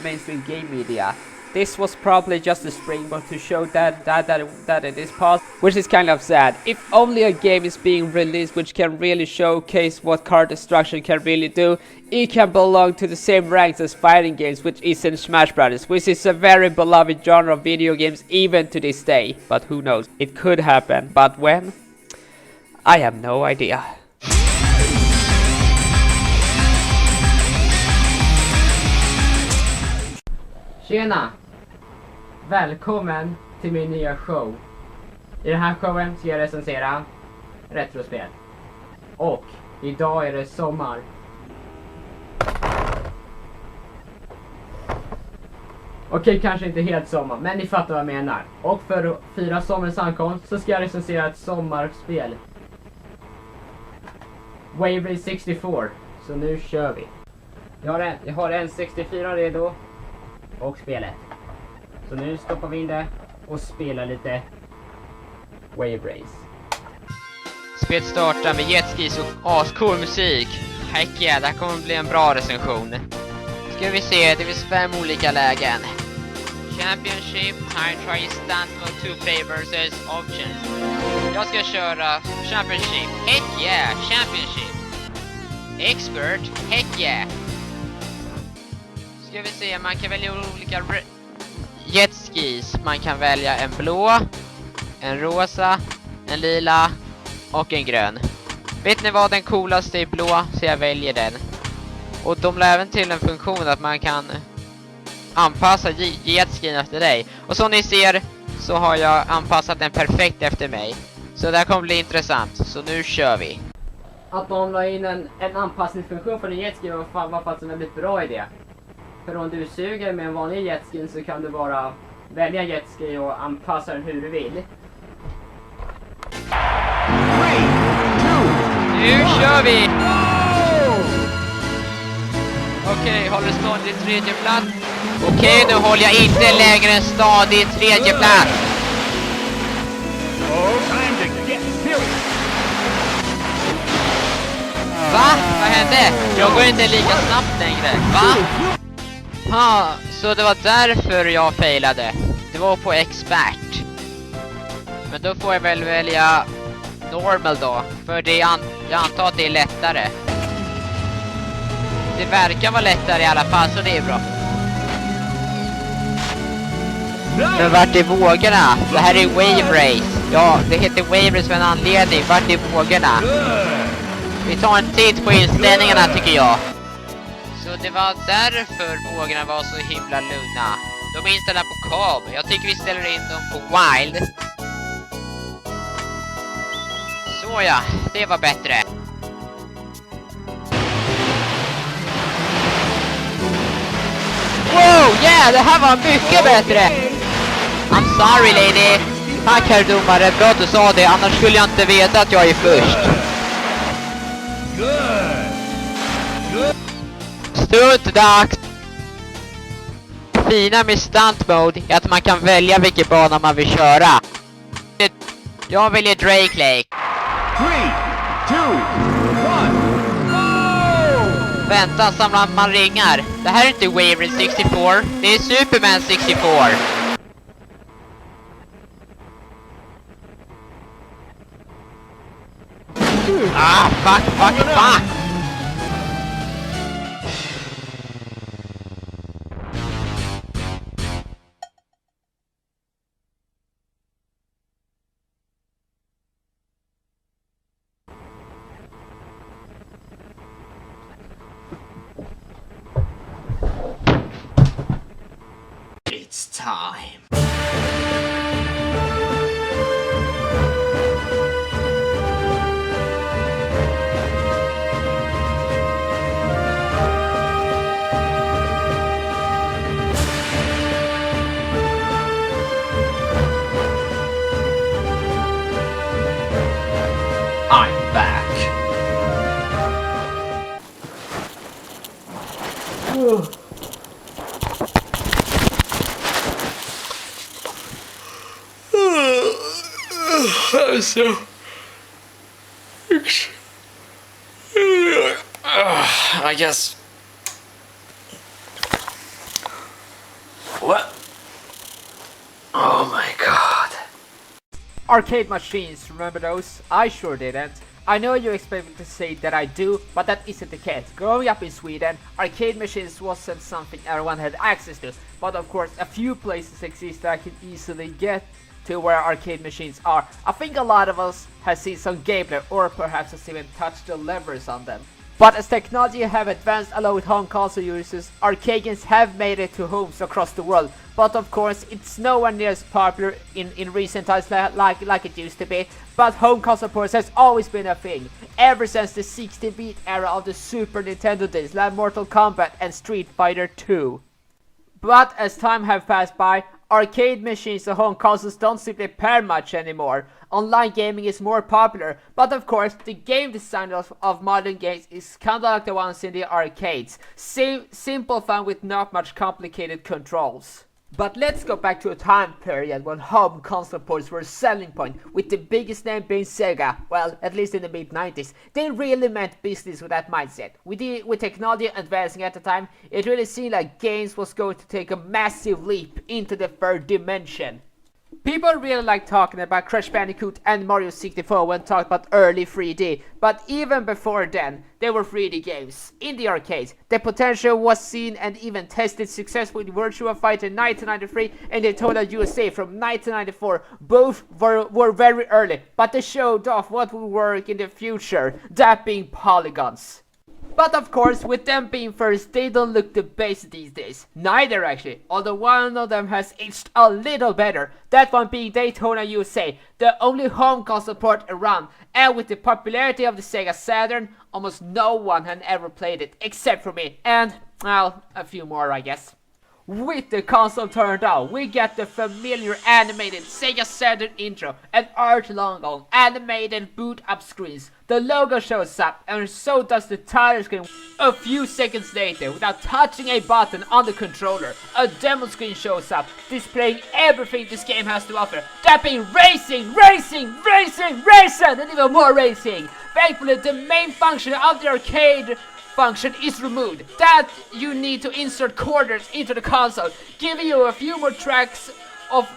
C: mainstream game media. This was probably just a springboard to show that it is possible, which is kind of sad. If only a game is being released which can really showcase what card destruction can really do, it can belong to the same ranks as fighting games, which is in Smash Brothers, which is a very beloved genre of video games even to this day. But who knows? It could happen, but when? I have no idea. Tjena! Välkommen till min nya show. I den här showen ska jag recensera retrospel. Och idag är det sommar. Okej, kanske inte helt sommar, men ni fattar vad jag menar. Och för att fira sommarens ankomst så ska jag recensera ett sommarspel. Wace 64. Så nu kör vi. Jag har en 64 redo. Och spelet. Så nu stoppar vi in det och spelar lite Wave Race. Spelet startar med jetskis och ascool musik. Heck yeah, det här kommer bli en bra recension. Ska vi se, det finns 5 olika lägen. Championship, time try stunt mode 2 play versus options. Jag ska köra Championship. Heck yeah, Championship. Expert, heck yeah. Ska vi se, man kan välja olika jetskis. Man kan välja en blå, en rosa, en lila och en grön. Vet ni vad den coolaste är? Blå, så jag väljer den. Och de lär även till en funktion att man kan anpassa jetskin efter dig. Och som ni ser så har jag anpassat den perfekt efter mig. Så det här kommer bli intressant, så nu kör vi. Att de la in en anpassningsfunktion för en jetski var faktiskt en väldigt bra idé. För om du suger med en vanlig jetskin så kan du bara välja jetski och anpassa den hur du vill. 3, 2, nu kör vi! Okej, håller stadigt tredje plats. Okej, nu håller jag inte längre än stadigt tredje plats. Va? Vad hände? Jag går inte lika snabbt längre. Va? Så det var därför jag failade. Det var på expert. Men då får jag väl välja normal då. För det jag antar att det är lättare. Det verkar vara lättare i alla fall, så det är bra.
E: Men vart är vågorna? Det här är wave race. Ja, det heter wave race för en anledning. Vart är vågorna? Vi tar en titt på inställningarna tycker jag. Så det var därför vågorna var så himla lugna. De är inställda på calm. Jag tycker vi ställer in dem på wild. Så ja, det var bättre. Wow, yeah, det här var mycket bättre. I'm sorry lady. Tack herr domare, bra att du sa det. Annars skulle jag inte veta att jag är först. Stuntdags. Fina med stunt mode är att man kan välja vilken bana man vill köra. Jag väljer Drake Lake.
F: 3, 2, 1.
E: Vänta, samlar man ringar. Det här är inte Wave 64. Det är Superman 64. Ah, fuck.
A: It's time. I'm back. So, I guess. What? Oh my god.
C: Arcade machines, remember those? I sure didn't. I know you expect me to say that I do, but that isn't the case. Growing up in Sweden, arcade machines wasn't something everyone had access to, but of course a few places exist that I can easily get to where arcade machines are. I think a lot of us have seen some gameplay or perhaps has even touched the levers on them. But as technology have advanced along with home console users, arcade games have made it to homes across the world. But of course, it's nowhere near as popular in recent times like it used to be. But home console ports has always been a thing, ever since the 16-bit era of the Super Nintendo days like Mortal Kombat and Street Fighter 2. But as time have passed by, arcade machines and home consoles don't simply pair much anymore. Online gaming is more popular, but of course the game design of modern games is kinda like the ones in the arcades. Simple fun with not much complicated controls. But let's go back to a time period when home console ports were a selling point, with the biggest name being Sega, well, at least in the mid-90s. They really meant business with that mindset. With technology advancing at the time, it really seemed like games was going to take a massive leap into the third dimension. People really like talking about Crash Bandicoot and Mario 64 when talking about early 3D, but even before then, they were 3D games. In the arcades, the potential was seen and even tested successfully in Virtua Fighter 1993 and Daytona USA from 1994. Both were very early, but they showed off what would work in the future, that being polygons. But of course, with them being first, they don't look the best these days. Neither actually, although one of them has aged a little better. That one being Daytona USA, the only home console port around. And with the popularity of the Sega Saturn, almost no one had ever played it, except for me. And, well, a few more I guess. With the console turned on, we get the familiar animated Sega Saturn intro and art logo, animated boot up screens. The logo shows up and so does the title screen. A few seconds later, without touching a button on the controller, a demo screen shows up, displaying everything this game has to offer. That being racing, and even more racing. Thankfully, the main function of the arcade function is removed. That you need to insert quarters into the console, giving you a few more tracks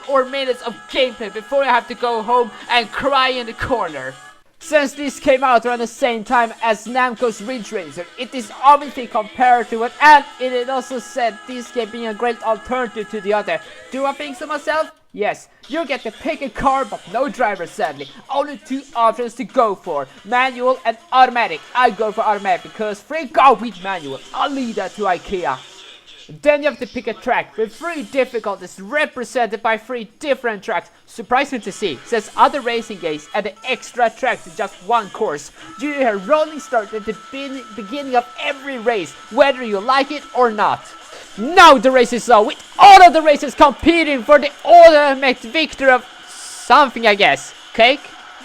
C: or minutes of gameplay before you have to go home and cry in the corner. Since this came out around the same time as Namco's Ridge Racer, it is obviously compared to it, and it is also said this game being a great alternative to the other. Do I think so myself? Yes, you get to pick a car but no driver sadly. Only 2 options to go for, manual and automatic. I go for automatic because freak out with manual, I'll leave that to IKEA. Then you have to pick a track with 3 difficulties represented by 3 different tracks. Surprising to see, since other racing games add the extra tracks to just 1 course. You hear a rolling start at the beginning of every race, whether you like it or not. Now the race is on, with all of the races competing for the ultimate victory of something, I guess. Cake?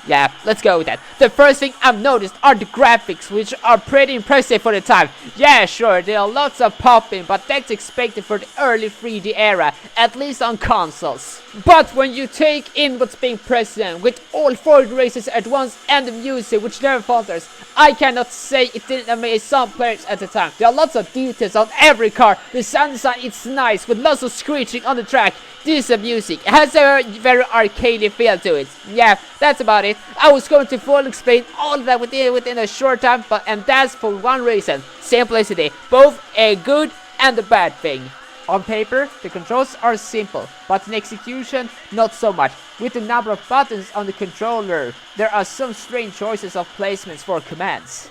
C: Yeah, let's go with that. The first thing I've noticed are the graphics, which are pretty impressive for the time. Yeah, sure, there are lots of popping, but that's expected for the early 3D era, at least on consoles. But when you take in what's being present, with all 4 races at once and the music, which never falters, I cannot say it didn't amaze some players at the time. There are lots of details on every car, the sound design is nice, with lots of screeching on the track. Decent music, it has a very arcadey feel to it. Yeah, that's about it. I was going to fully explain all of that within a short time, and that's for one reason. Simplicity, both a good and a bad thing. On paper, the controls are simple, but in execution, not so much. With the number of buttons on the controller, there are some strange choices of placements for commands.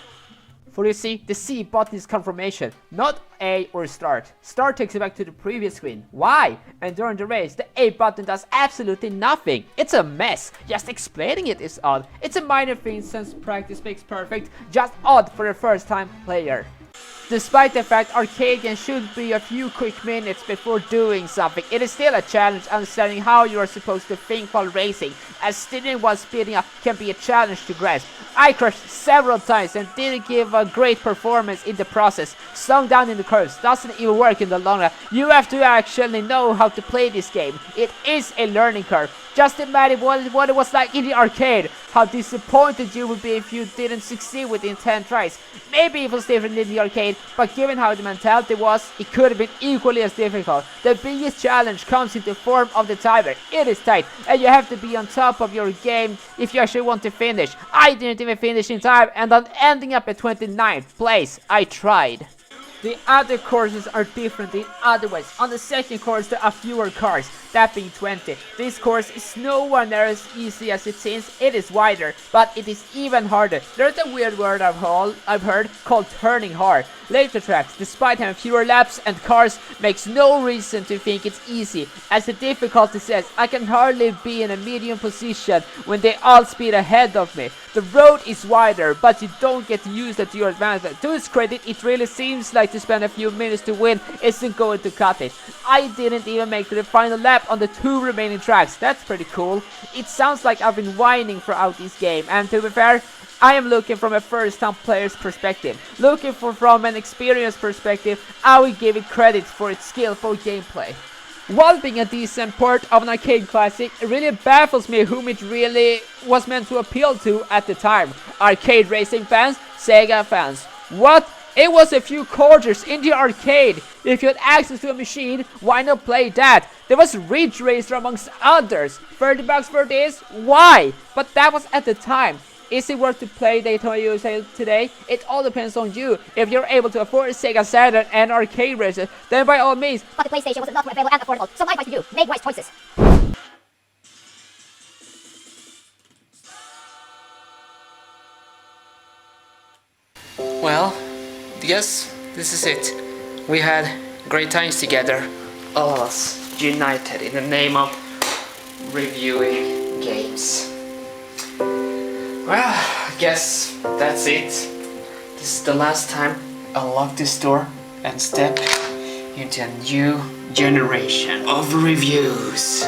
C: For you see, the C button is confirmation, not A or start. Start takes you back to the previous screen. Why? And during the race, the A button does absolutely nothing. It's a mess. Just explaining it is odd. It's a minor thing since practice makes perfect, just odd for a first time player. Despite the fact arcade games should be a few quick minutes before doing something, it is still a challenge understanding how you are supposed to think while racing, as steering while speeding up can be a challenge to grasp. I crashed several times and didn't give a great performance in the process. Slowing down in the curves doesn't even work in the long run. You have to actually know how to play this game. It is a learning curve. Just imagine what it was like in the arcade. How disappointed you would be if you didn't succeed within 10 tries. Maybe it was different in the arcade, but given how the mentality was, it could have been equally as difficult. The biggest challenge comes in the form of the timer. It is tight, and you have to be on top of your game if you actually want to finish. I didn't even finish in time, and I'm ending up at 29th place. I tried. The other courses are different in other ways. On the second course there are fewer cars, that being 20. This course is nowhere near as easy as it seems. It is wider, but it is even harder. There's a weird word I've heard called turning hard. Later tracks, despite having fewer laps and cars, makes no reason to think it's easy. As the difficulty says, I can hardly be in a medium position when they all speed ahead of me. The road is wider, but you don't get to use that to your advantage. To its credit, it really seems like to spend a few minutes to win isn't going to cut it. I didn't even make to the final lap on the 2 remaining tracks. That's pretty cool. It sounds like I've been whining throughout this game, and to be fair, I am looking from a first-time player's perspective. Looking from an experienced perspective, I will give it credit for its skillful gameplay. While being a decent port of an arcade classic, it really baffles me whom it really was meant to appeal to at the time. Arcade racing fans, Sega fans. What? It was a few quarters in the arcade. If you had access to a machine, why not play that? There was Ridge Racer amongst others. $30 for this? Why? But that was at the time. Is it worth to play Daytona Usa today? It all depends on you. If you're able to afford a Sega Saturn and arcade races, then by all means.
G: But the PlayStation was not available and affordable, so my advice to you, make wise choices.
A: Well, yes, this is it. We had great times together, all of us united in the name of reviewing games. Well, I guess that's it. This is the last time I'll lock this door and step into a new generation of reviews.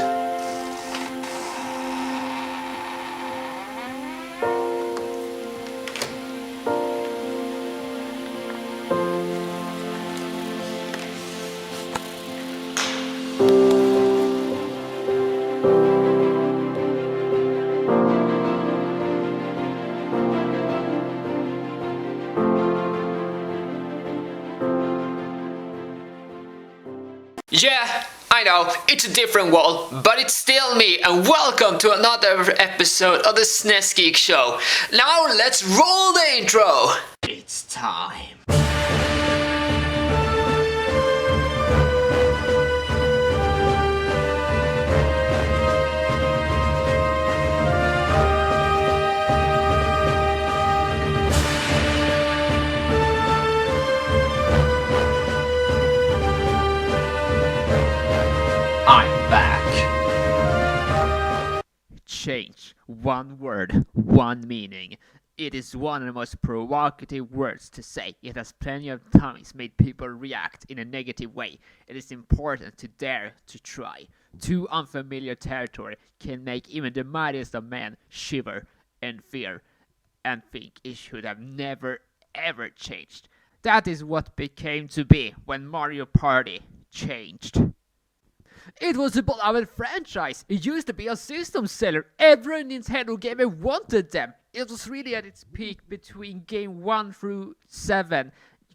A: Yeah, I know, it's a different world, but it's still me, and welcome to another episode of the SNES Geek Show. Now let's roll the intro! It's time. I'm back.
B: Change. One word, one meaning. It is one of the most provocative words to say. It has plenty of times made people react in a negative way. It is important to dare to try. Too unfamiliar territory can make even the mightiest of men shiver and fear and think it should have never ever changed. That is what became to be when Mario Party changed. It was a beloved franchise. It used to be a system seller. Every Nintendo gamer wanted them. It was really at its peak between Game 1 through 7.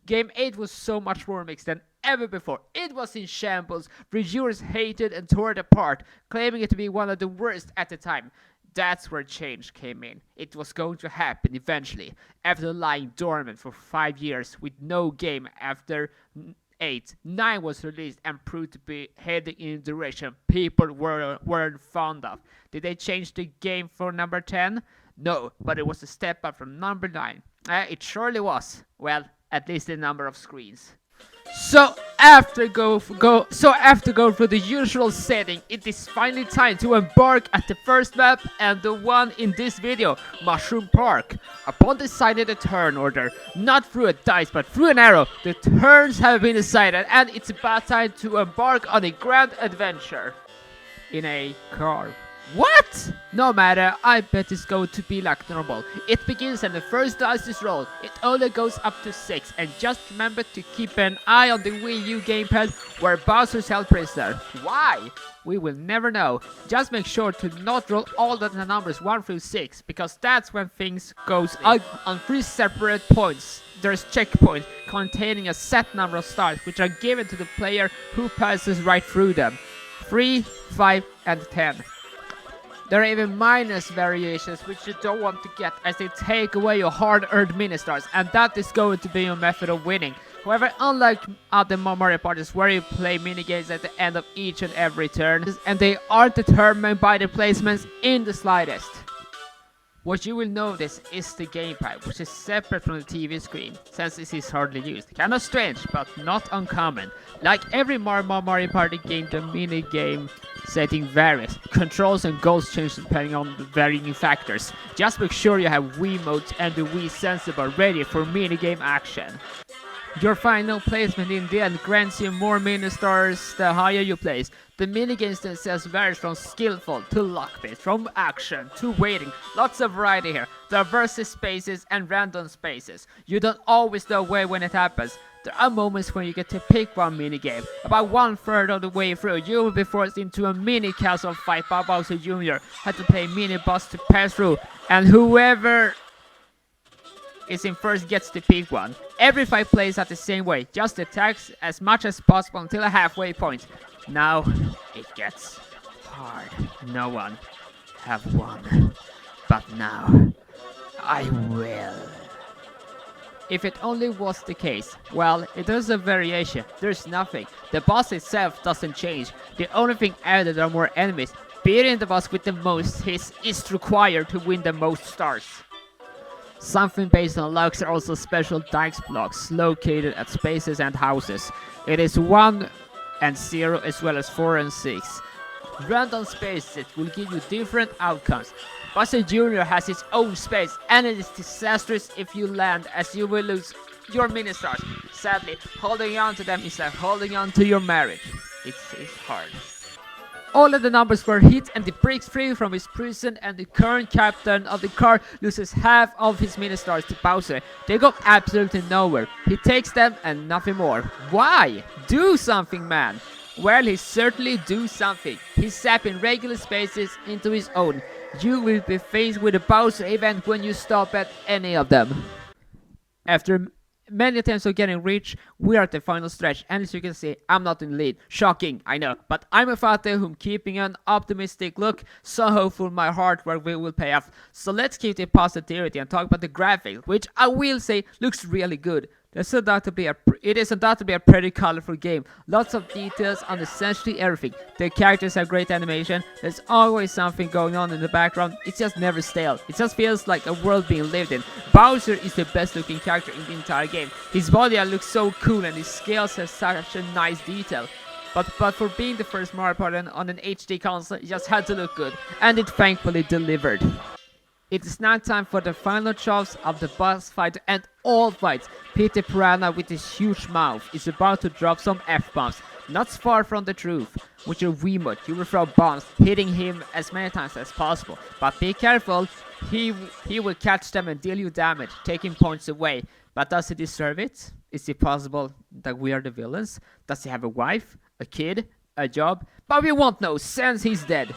B: Game 8 was so much more mixed than ever before. It was in shambles. Reviewers hated and tore it apart, claiming it to be one of the worst at the time. That's where change came in. It was going to happen eventually, after lying dormant for 5 years with no game after 8. 9 was released and proved to be heading in a direction people weren't fond of. Did they change the game for number 10? No, but it was a step up from number 9. It surely was. Well, at least the number of screens. So after going through the usual setting, it is finally time to embark at the first map and the one in this video, Mushroom Park. Upon deciding the turn order, not through a dice but through an arrow, the turns have been decided and it's about time to embark on a grand adventure. In a car. What? No matter, I bet it's going to be like normal. It begins and the first dice is rolled. It only goes up to 6, and just remember to keep an eye on the Wii U gamepad where Bowser's held prisoner. Why? We will never know. Just make sure to not roll all the numbers 1 through 6, because that's when things goes on 3 separate points. There's checkpoints containing a set number of stars which are given to the player who passes right through them. 3, 5, and 10. There are even minus variations which you don't want to get, as they take away your hard-earned mini-stars, and that is going to be your method of winning. However, unlike other Mario parties where you play minigames at the end of each and every turn, and they aren't determined by the placements in the slightest. What you will notice is the gamepad, which is separate from the TV screen, since this is hardly used. Kinda strange, but not uncommon. Like every Mario Party game, the minigame setting varies. Controls and goals change depending on the varying factors. Just make sure you have Wii modes and the Wii Sensible ready for minigame action. Your final placement in the end grants you more mini-stars the higher you place. The minigames themselves varies from skillful to luck-based, from action to waiting. Lots of variety here. There are versus spaces and random spaces. You don't always know where when it happens. There are moments when you get to pick one minigame. About 1/3 of the way through, you will be forced into a mini castle fight by Bowser Jr. Had to play mini-boss to pass through, and whoever is in first gets to pick one. Every fight plays out the same way, just attacks as much as possible until a halfway point. Now it gets hard. No one have won, but now I will. If it only was the case, well, it is a variation. There's nothing. The boss itself doesn't change. The only thing added are more enemies. Beating the boss with the most hits is required to win the most stars. Something based on locks are also special dice blocks located at spaces and houses. It is 1 and 0 as well as 4 and 6. Random spaces will give you different outcomes. Bowser Jr. has his own space and it is disastrous if you land, as you will lose your mini stars. Sadly, holding on to them is like holding on to your marriage. It's hard. All of the numbers were hit and he breaks free from his prison, and the current captain of the car loses half of his mini-stars to Bowser. They go absolutely nowhere. He takes them and nothing more. Why? Do something, man! Well, he certainly do something. He's zapping regular spaces into his own. You will be faced with a Bowser event when you stop at any of them. After many attempts of getting rich. We are at the final stretch, and as you can see, I'm not in the lead. Shocking, I know, but I'm a fighter whom keeping an optimistic look, so hopeful my hard work will pay off. So let's keep the positivity and talk about the graphics, which I will say looks really good. It is undoubtedly a pretty colorful game. Lots of details on essentially everything. The characters have great animation. There's always something going on in the background. It's just never stale. It just feels like a world being lived in. Bowser is the best looking character in the entire game. His body looks so cool and his scales have such a nice detail. But for being the first Mario Party on an HD console, it just had to look good. And it thankfully delivered. It is now time for the final chops of the boss fight and all fights. Peter Piranha with his huge mouth is about to drop some F-bombs. Not far from the truth. With your Wiimote, you will throw bombs, hitting him as many times as possible. But be careful, he will catch them and deal you damage, taking points away. But does he deserve it? Is it possible that we are the villains? Does he have a wife, a kid, a job? But we won't know since he's dead.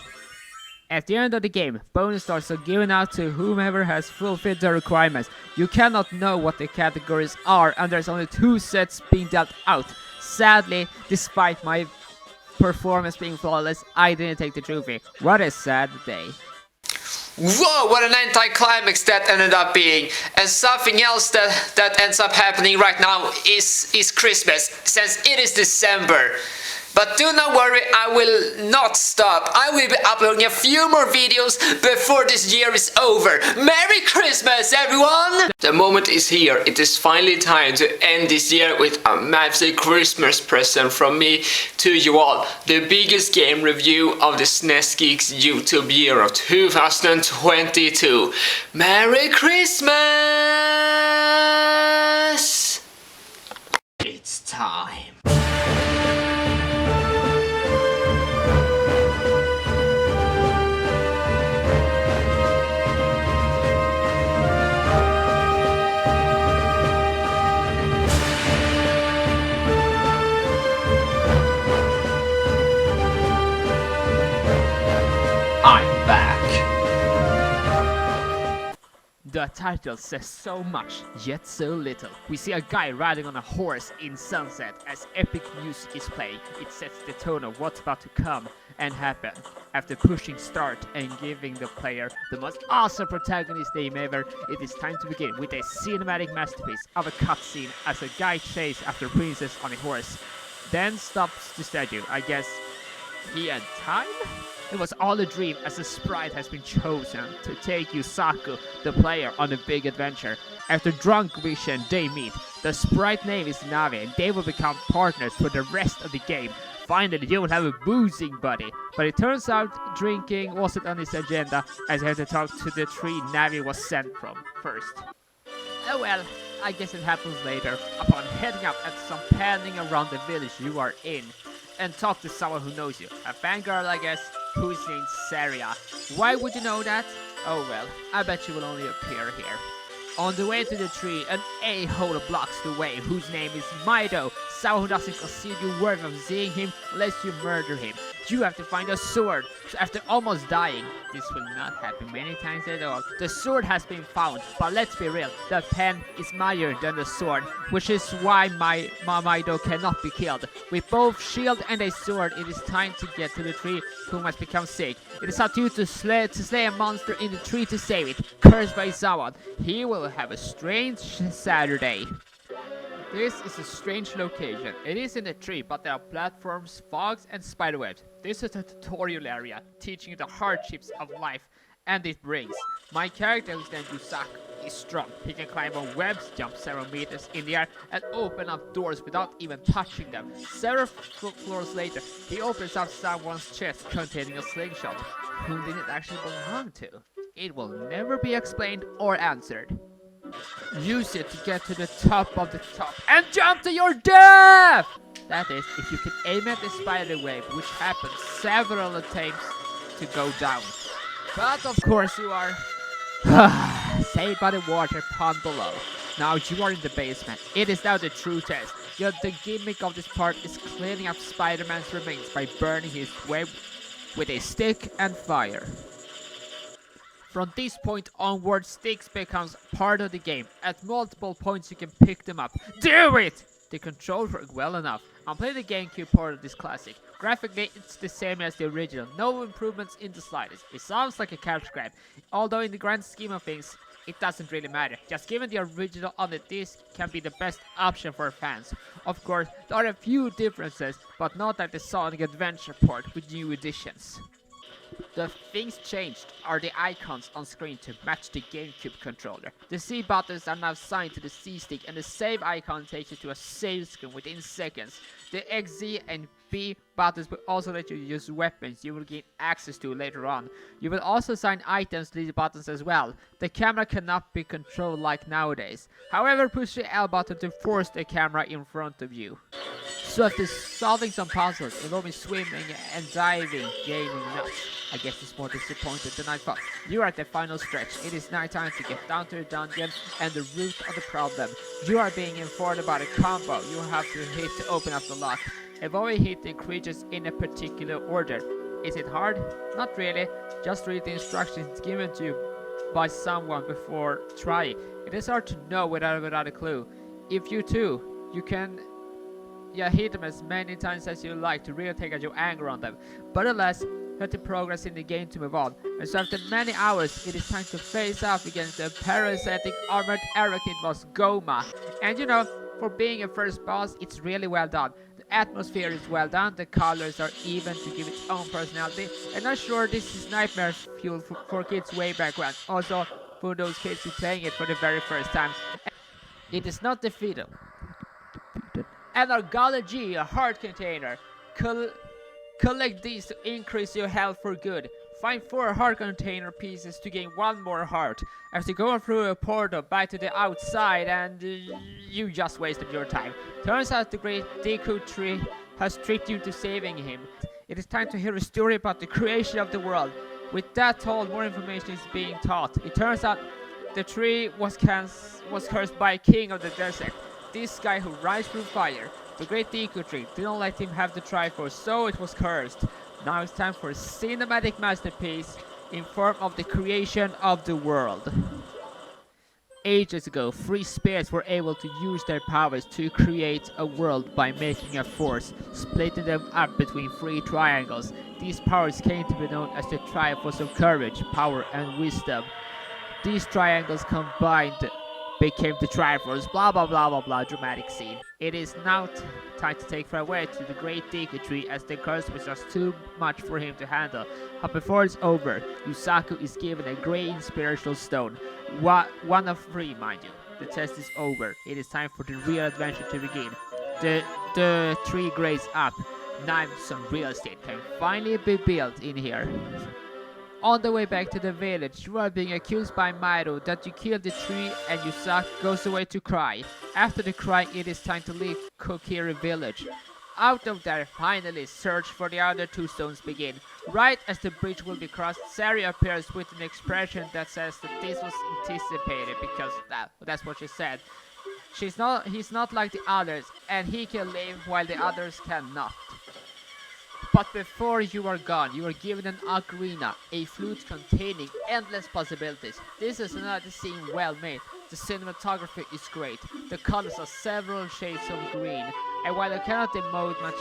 B: At the end of the game, bonus stars are given out to whomever has fulfilled the requirements. You cannot know what the categories are, and there's only 2 sets being dealt out. Sadly, despite my performance being flawless, I didn't take the trophy. What a sad day.
A: Whoa, what an anticlimax that ended up being. And something else that ends up happening right now is Christmas, since it is December. But do not worry, I will not stop. I will be uploading a few more videos before this year is over. Merry Christmas, everyone! The moment is here. It is finally time to end this year with a massive Christmas present from me to you all. The biggest game review of the SNES Geeks YouTube year of 2022. Merry Christmas! It's time. I'm back.
B: The title says so much, yet so little. We see a guy riding on a horse in sunset as epic music is playing. It sets the tone of what's about to come and happen. After pushing start and giving the player the most awesome protagonist name ever, it is time to begin with a cinematic masterpiece of a cutscene as a guy chases after a princess on a horse. Then stops the statue. I guess he had time? It was all a dream as a sprite has been chosen to take Yusaku, the player, on a big adventure. After drunk vision they meet. The sprite name is Navi and they will become partners for the rest of the game. Finally you will have a boozing buddy. But it turns out drinking wasn't on his agenda as he had to talk to the tree Navi was sent from first. Oh well, I guess it happens later, upon heading up at some panning around the village you are in. And talk to someone who knows you. A fangirl, I guess, who is named Saria. Why would you know that? Oh well, I bet she will only appear here. On the way to the tree, an a-hole blocks the way, whose name is Mido. Someone who doesn't consider you worthy of seeing him unless you murder him. You have to find a sword. So after almost dying, this will not happen many times at all. The sword has been found, but let's be real, the pen is mightier than the sword, which is why Mido cannot be killed. With both shield and a sword, it is time to get to the tree, who must become sick. It is up to you to slay a monster in the tree to save it, cursed by someone. He will have a strange Saturday. This is a strange location. It is in a tree, but there are platforms, fogs, and spiderwebs. This is a tutorial area, teaching you the hardships of life and it brings. My character, who's named Yusaku, is strong. He can climb on webs, jump several meters in the air, and open up doors without even touching them. Several floors later, he opens up someone's chest containing a slingshot. Whom did it actually belong to? It will never be explained or answered. Use it to get to the top of the top and jump to your death! That is, if you can aim at the spider web, which happens several attempts to go down. But of course you are saved by the water pond below. Now you are in the basement. It is now the true test. The gimmick of this part is cleaning up Spider-Man's remains by burning his web with a stick and fire. From this point onward, sticks becomes part of the game. At multiple points you can pick them up. Do it! The controls work well enough. I'm playing the GameCube port of this classic. Graphically, it's the same as the original. No improvements in the slightest. It sounds like a cash grab. Although in the grand scheme of things, it doesn't really matter. Just given the original on the disc can be the best option for fans. Of course, there are a few differences, but not like the Sonic Adventure port with new additions. The things changed are the icons on screen to match the GameCube controller. The C buttons are now assigned to the C stick, and the save icon takes you to a save screen within seconds. The X, Z and B buttons will also let you use weapons you will gain access to later on. You will also assign items to these buttons as well. The camera cannot be controlled like nowadays. However, push the L button to force the camera in front of you. So after solving some puzzles involving swimming and diving, gaining nuts, I guess it's more disappointed than I thought. You are at the final stretch. It is night time to get down to the dungeon and the root of the problem. You are being informed about a combo you have to hit to open up the lock. Avoid hitting creatures in a particular order. Is it hard? Not really. Just read the instructions given to you by someone before trying. It is hard to know without a clue. If you too, you can hit them as many times as you like to really take out your anger on them. But alas, you have to progress in the game to move on. And so after many hours, it is time to face off against the parasitic armored arachnid boss Goma. And you know, for being a first boss, it's really well done. The atmosphere is well done, the colors are even to give its own personality. And I'm sure this is nightmare fuel for kids way back when. Also, for those kids who are playing it for the very first time. It is not defeated. And our Galaji, a heart container. Collect these to increase your health for good. Find 4 heart container pieces to gain 1 more heart. After going through a portal back to the outside, and you just wasted your time. Turns out the great Deku Tree has tricked you into saving him. It is time to hear a story about the creation of the world. With that told, more information is being taught. It turns out the tree was cursed by a king of the desert. This guy who rides through fire. The great Deku Tree didn't let him have the Triforce, so it was cursed. Now it's time for a cinematic masterpiece in form of the creation of the world. Ages ago, 3 spirits were able to use their powers to create a world by making a force, splitting them up between 3 triangles. These powers came to be known as the Triforce of Courage, Power and Wisdom. These triangles combined became the Triforce, blah blah blah blah blah, dramatic scene. It is now time to take farewell to the great Deku Tree, as the curse was just too much for him to handle. But before it's over, Yusaku is given a great inspirational stone. One of 3, mind you. The test is over. It is time for the real adventure to begin. The tree grows up. Now some real estate can finally be built in here. On the way back to the village, you are being accused by Mairo that you killed the tree, and Yusaku goes away to cry. After the cry, it is time to leave Kokiri village. Out of there, finally, search for the other 2 stones begin. Right as the bridge will be crossed, Sari appears with an expression that says that this was anticipated, because that's what she said. He's not like the others, and he can live while the others cannot. But before you are gone, you are given an ocarina, a flute containing endless possibilities. This is another scene well made. The cinematography is great. The colors are several shades of green, and while I cannot emote much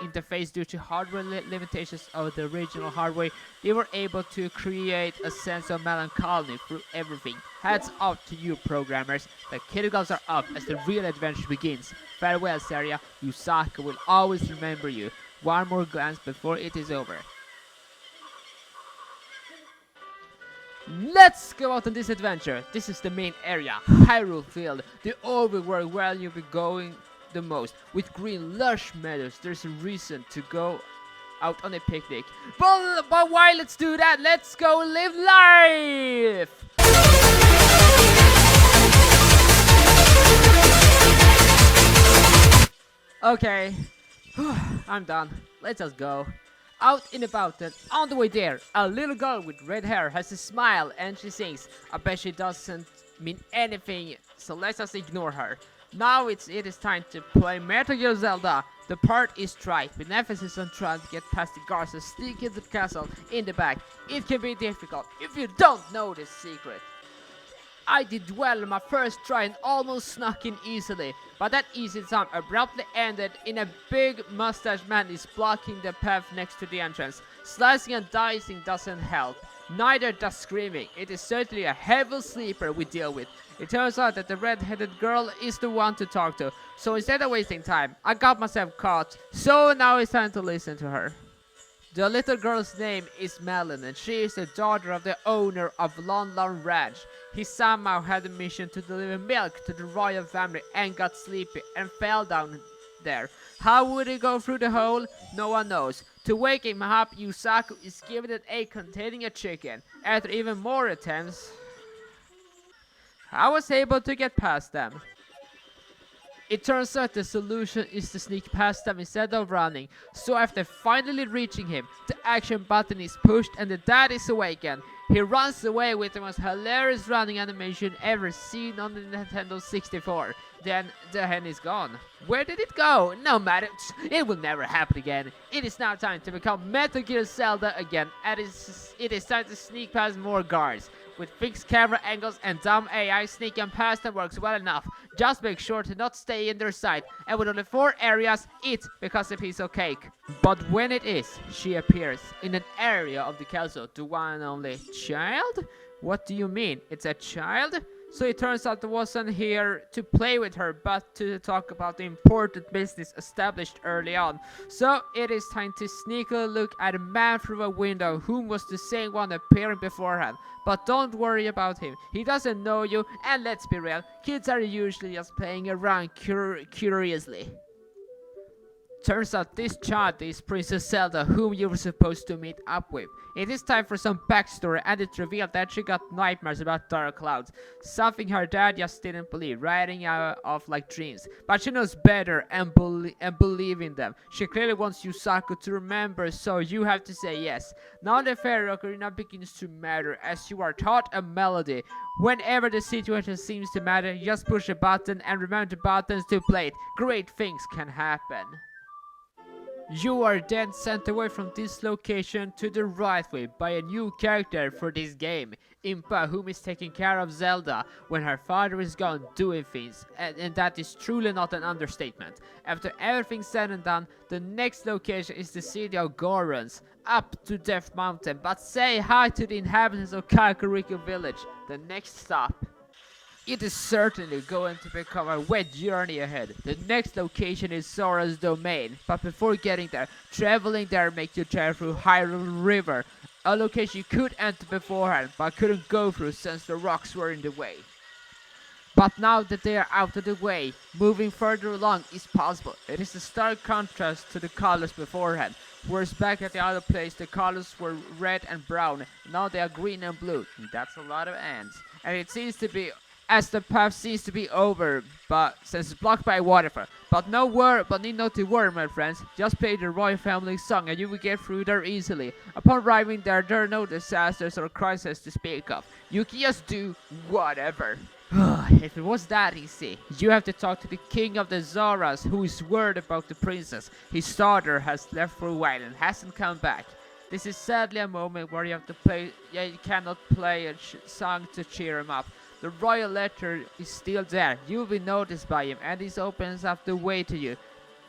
B: interface due to hardware limitations of the original hardware, they were able to create a sense of melancholy through everything. Hats off to you programmers. The kilograms are up as the real adventure begins. Farewell, Saria. Yusaku will always remember you. One more glance before it is over. Let's go out on this adventure. This is the main area, Hyrule Field, the overworld where you'll be going the most. With green lush meadows, there's a reason to go out on a picnic. But why let's do that? Let's go live life! Okay, I'm done. Let's just go. Out and about and on the way there, a little girl with red hair has a smile and she sings. I bet she doesn't mean anything, so let's just ignore her. Now it is time to play Metal Gear Zelda. The part is try, with emphasis on trying to get past the guards and sneak into the castle in the back. It can be difficult if you don't know this secret. I did well on my first try and almost snuck in easily, but that easy time abruptly ended in a big mustache man is blocking the path next to the entrance. Slicing and dicing doesn't help, neither does screaming. It is certainly a heavy sleeper we deal with. It turns out that the red-headed girl is the one to talk to, so instead of wasting time, I got myself caught, so now it's time to listen to her. The little girl's name is Melon, and she is the daughter of the owner of Lon Lon Ranch. He somehow had a mission to deliver milk to the royal family and got sleepy and fell down there. How would he go through the hole? No one knows. To wake him up, Yusaku is given an egg containing a chicken. After even more attempts, I was able to get past them. It turns out the solution is to sneak past them instead of running. So after finally reaching him, the action button is pushed and the dad is awakened. He runs away with the most hilarious running animation ever seen on the Nintendo 64. Then the hen is gone. Where did it go? No matter, it will never happen again. It is now time to become Metal Gear Zelda again, and it is time to sneak past more guards. With fixed camera angles and dumb AI, sneaking past them works well enough. Just make sure to not stay in their sight, and with only 4 areas, it becomes a piece of cake. But when it is, she appears in an area of the castle, the one and only child? What do you mean? It's a child? So it turns out I wasn't here to play with her, but to talk about the important business established early on. So it is time to sneakily look at a man through a window whom was the same one appearing beforehand. But don't worry about him, he doesn't know you, and let's be real, kids are usually just playing around curiously. Turns out this child is Princess Zelda, whom you were supposed to meet up with. It is time for some backstory, and it's revealed that she got nightmares about dark clouds, something her dad just didn't believe, writing off like dreams. But she knows better and believe in them. She clearly wants Yusaku to remember, so you have to say yes. Now the fairy ocarina begins to matter, as you are taught a melody. Whenever the situation seems to matter, just push a button and remember the buttons to play it. Great things can happen. You are then sent away from this location to the right way by a new character for this game, Impa, whom is taking care of Zelda when her father is gone doing things, and that is truly not an understatement. After everything's said and done, the next location is the city of Gorons, up to Death Mountain, but say hi to the inhabitants of Kakariko village, the next stop. It is certainly going to become a wet journey ahead. The next location is Zora's Domain, but before getting there, traveling there makes you travel through Hyrule River, a location you could enter beforehand, but couldn't go through since the rocks were in the way. But now that they are out of the way, moving further along is possible. It is a stark contrast to the colors beforehand, whereas back at the other place the colors were red and brown, now they are green and blue. That's a lot of ants. And it seems to be as the path seems to be over, but since it's blocked by a waterfall. But need not to worry, my friends. Just play the royal family song and you will get through there easily. Upon arriving there are no disasters or crises to speak of. You can just do whatever. If it was that easy, you have to talk to the king of the Zoras, who is worried about the princess. His daughter has left for a while and hasn't come back. This is sadly a moment where you have to play. You cannot play a song to cheer him up. The royal letter is still there. You will be noticed by him, and this opens up the way to you.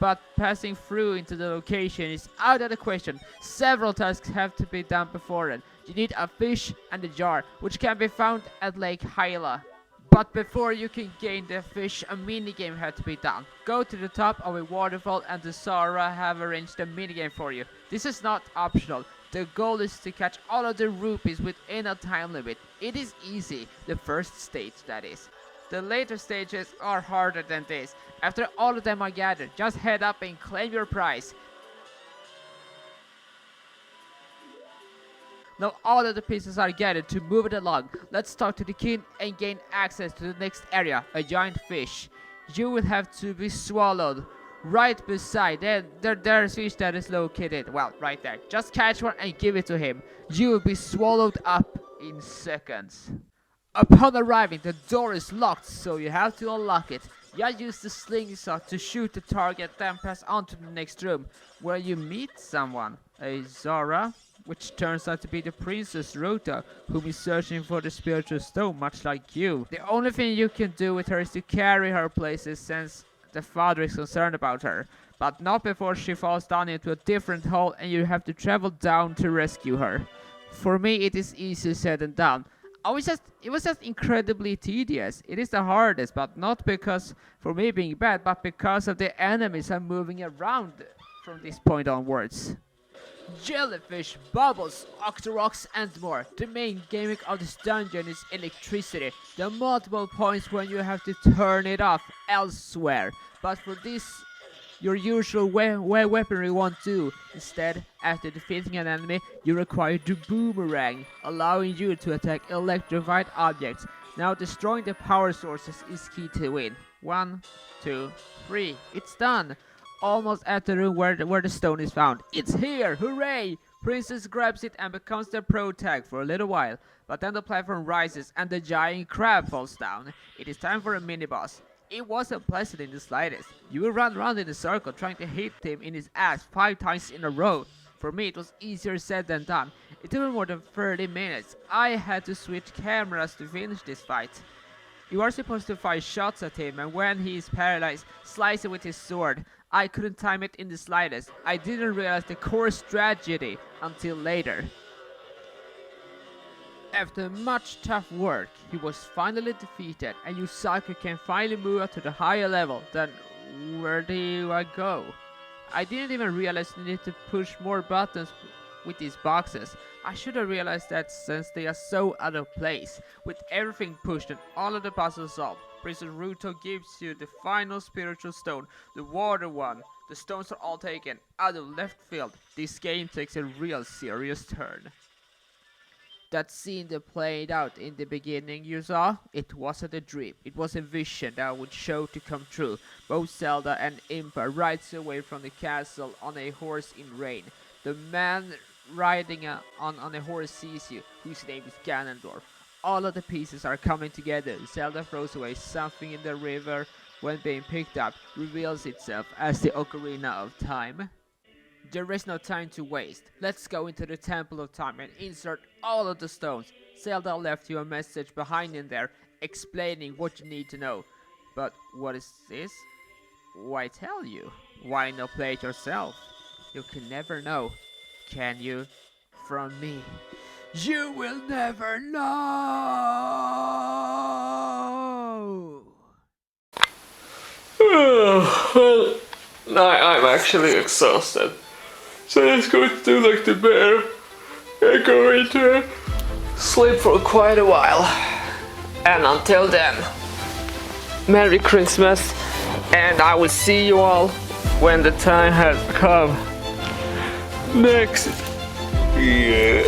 B: But passing through into the location is out of the question. Several tasks have to be done before it. You need a fish and a jar, which can be found at Lake Hyla. But before you can gain the fish, a minigame had to be done. Go to the top of a waterfall and the Zora have arranged a minigame for you. This is not optional. The goal is to catch all of the rupees within a time limit. It is easy, the first stage that is. The later stages are harder than this. After all of them are gathered, just head up and claim your prize. Now all of the pieces are gathered to move it along. Let's talk to the king and gain access to the next area, a giant fish. You will have to be swallowed. Right beside there's fish that is located, well, right there. Just catch one and give it to him. You will be swallowed up in seconds. Upon arriving, the door is locked, so you have to unlock it. Just use the slingshot to shoot the target, then pass on to the next room, where you meet someone, a Zara, which turns out to be the Princess Rota, whom is searching for the spiritual stone, much like you. The only thing you can do with her is to carry her places, since the father is concerned about her, but not before she falls down into a different hole and you have to travel down to rescue her. For me, it is easier said than done. It was just incredibly tedious. It is the hardest, but not because for me being bad, but because of the enemies I'm moving around from this point onwards. Jellyfish, bubbles, octoroks and more. The main gimmick of this dungeon is electricity. There are multiple points when you have to turn it off elsewhere, but for this your usual weaponry won't do. Instead, after defeating an enemy, you require the boomerang, allowing you to attack electrified objects. Now destroying the power sources is key to win. 1, 2, 3. It's done! Almost at the room where the stone is found. It's here! Hooray! Princess grabs it and becomes the pro tag for a little while, but then the platform rises and the giant crab falls down. It is time for a mini-boss. It wasn't pleasant in the slightest. You will run around in a circle trying to hit him in his ass 5 times in a row. For me, it was easier said than done. It took more than 30 minutes. I had to switch cameras to finish this fight. You are supposed to fire shots at him, and when he is paralyzed, slice it with his sword. I couldn't time it in the slightest. I didn't realize the core strategy until later. After much tough work, he was finally defeated, and Yusaku can finally move up to the higher level. Then, where do I go? I didn't even realize you need to push more buttons with these boxes. I should have realized that since they are so out of place. With everything pushed and all of the puzzles solved, Princess Ruto gives you the final spiritual stone, the water one. The stones are all taken out of left field. This game takes a real serious turn. That scene that played out in the beginning you saw, it wasn't a dream. It was a vision that would show to come true. Both Zelda and Impa rides away from the castle on a horse in rain. The man riding on a horse sees you, whose name is Ganondorf. All of the pieces are coming together. Zelda throws away something in the river when being picked up, reveals itself as the Ocarina of Time. There is no time to waste. Let's go into the Temple of Time and insert all of the stones. Zelda left you a message behind in there, explaining what you need to know. But what is this? Why tell you? Why not play it yourself? You can never know, can you? From me. You will never know!
A: Well, I'm actually exhausted. So let's go do like the bear and go into sleep for quite a while. And until then, Merry Christmas, and I will see you all when the time has come. Next year.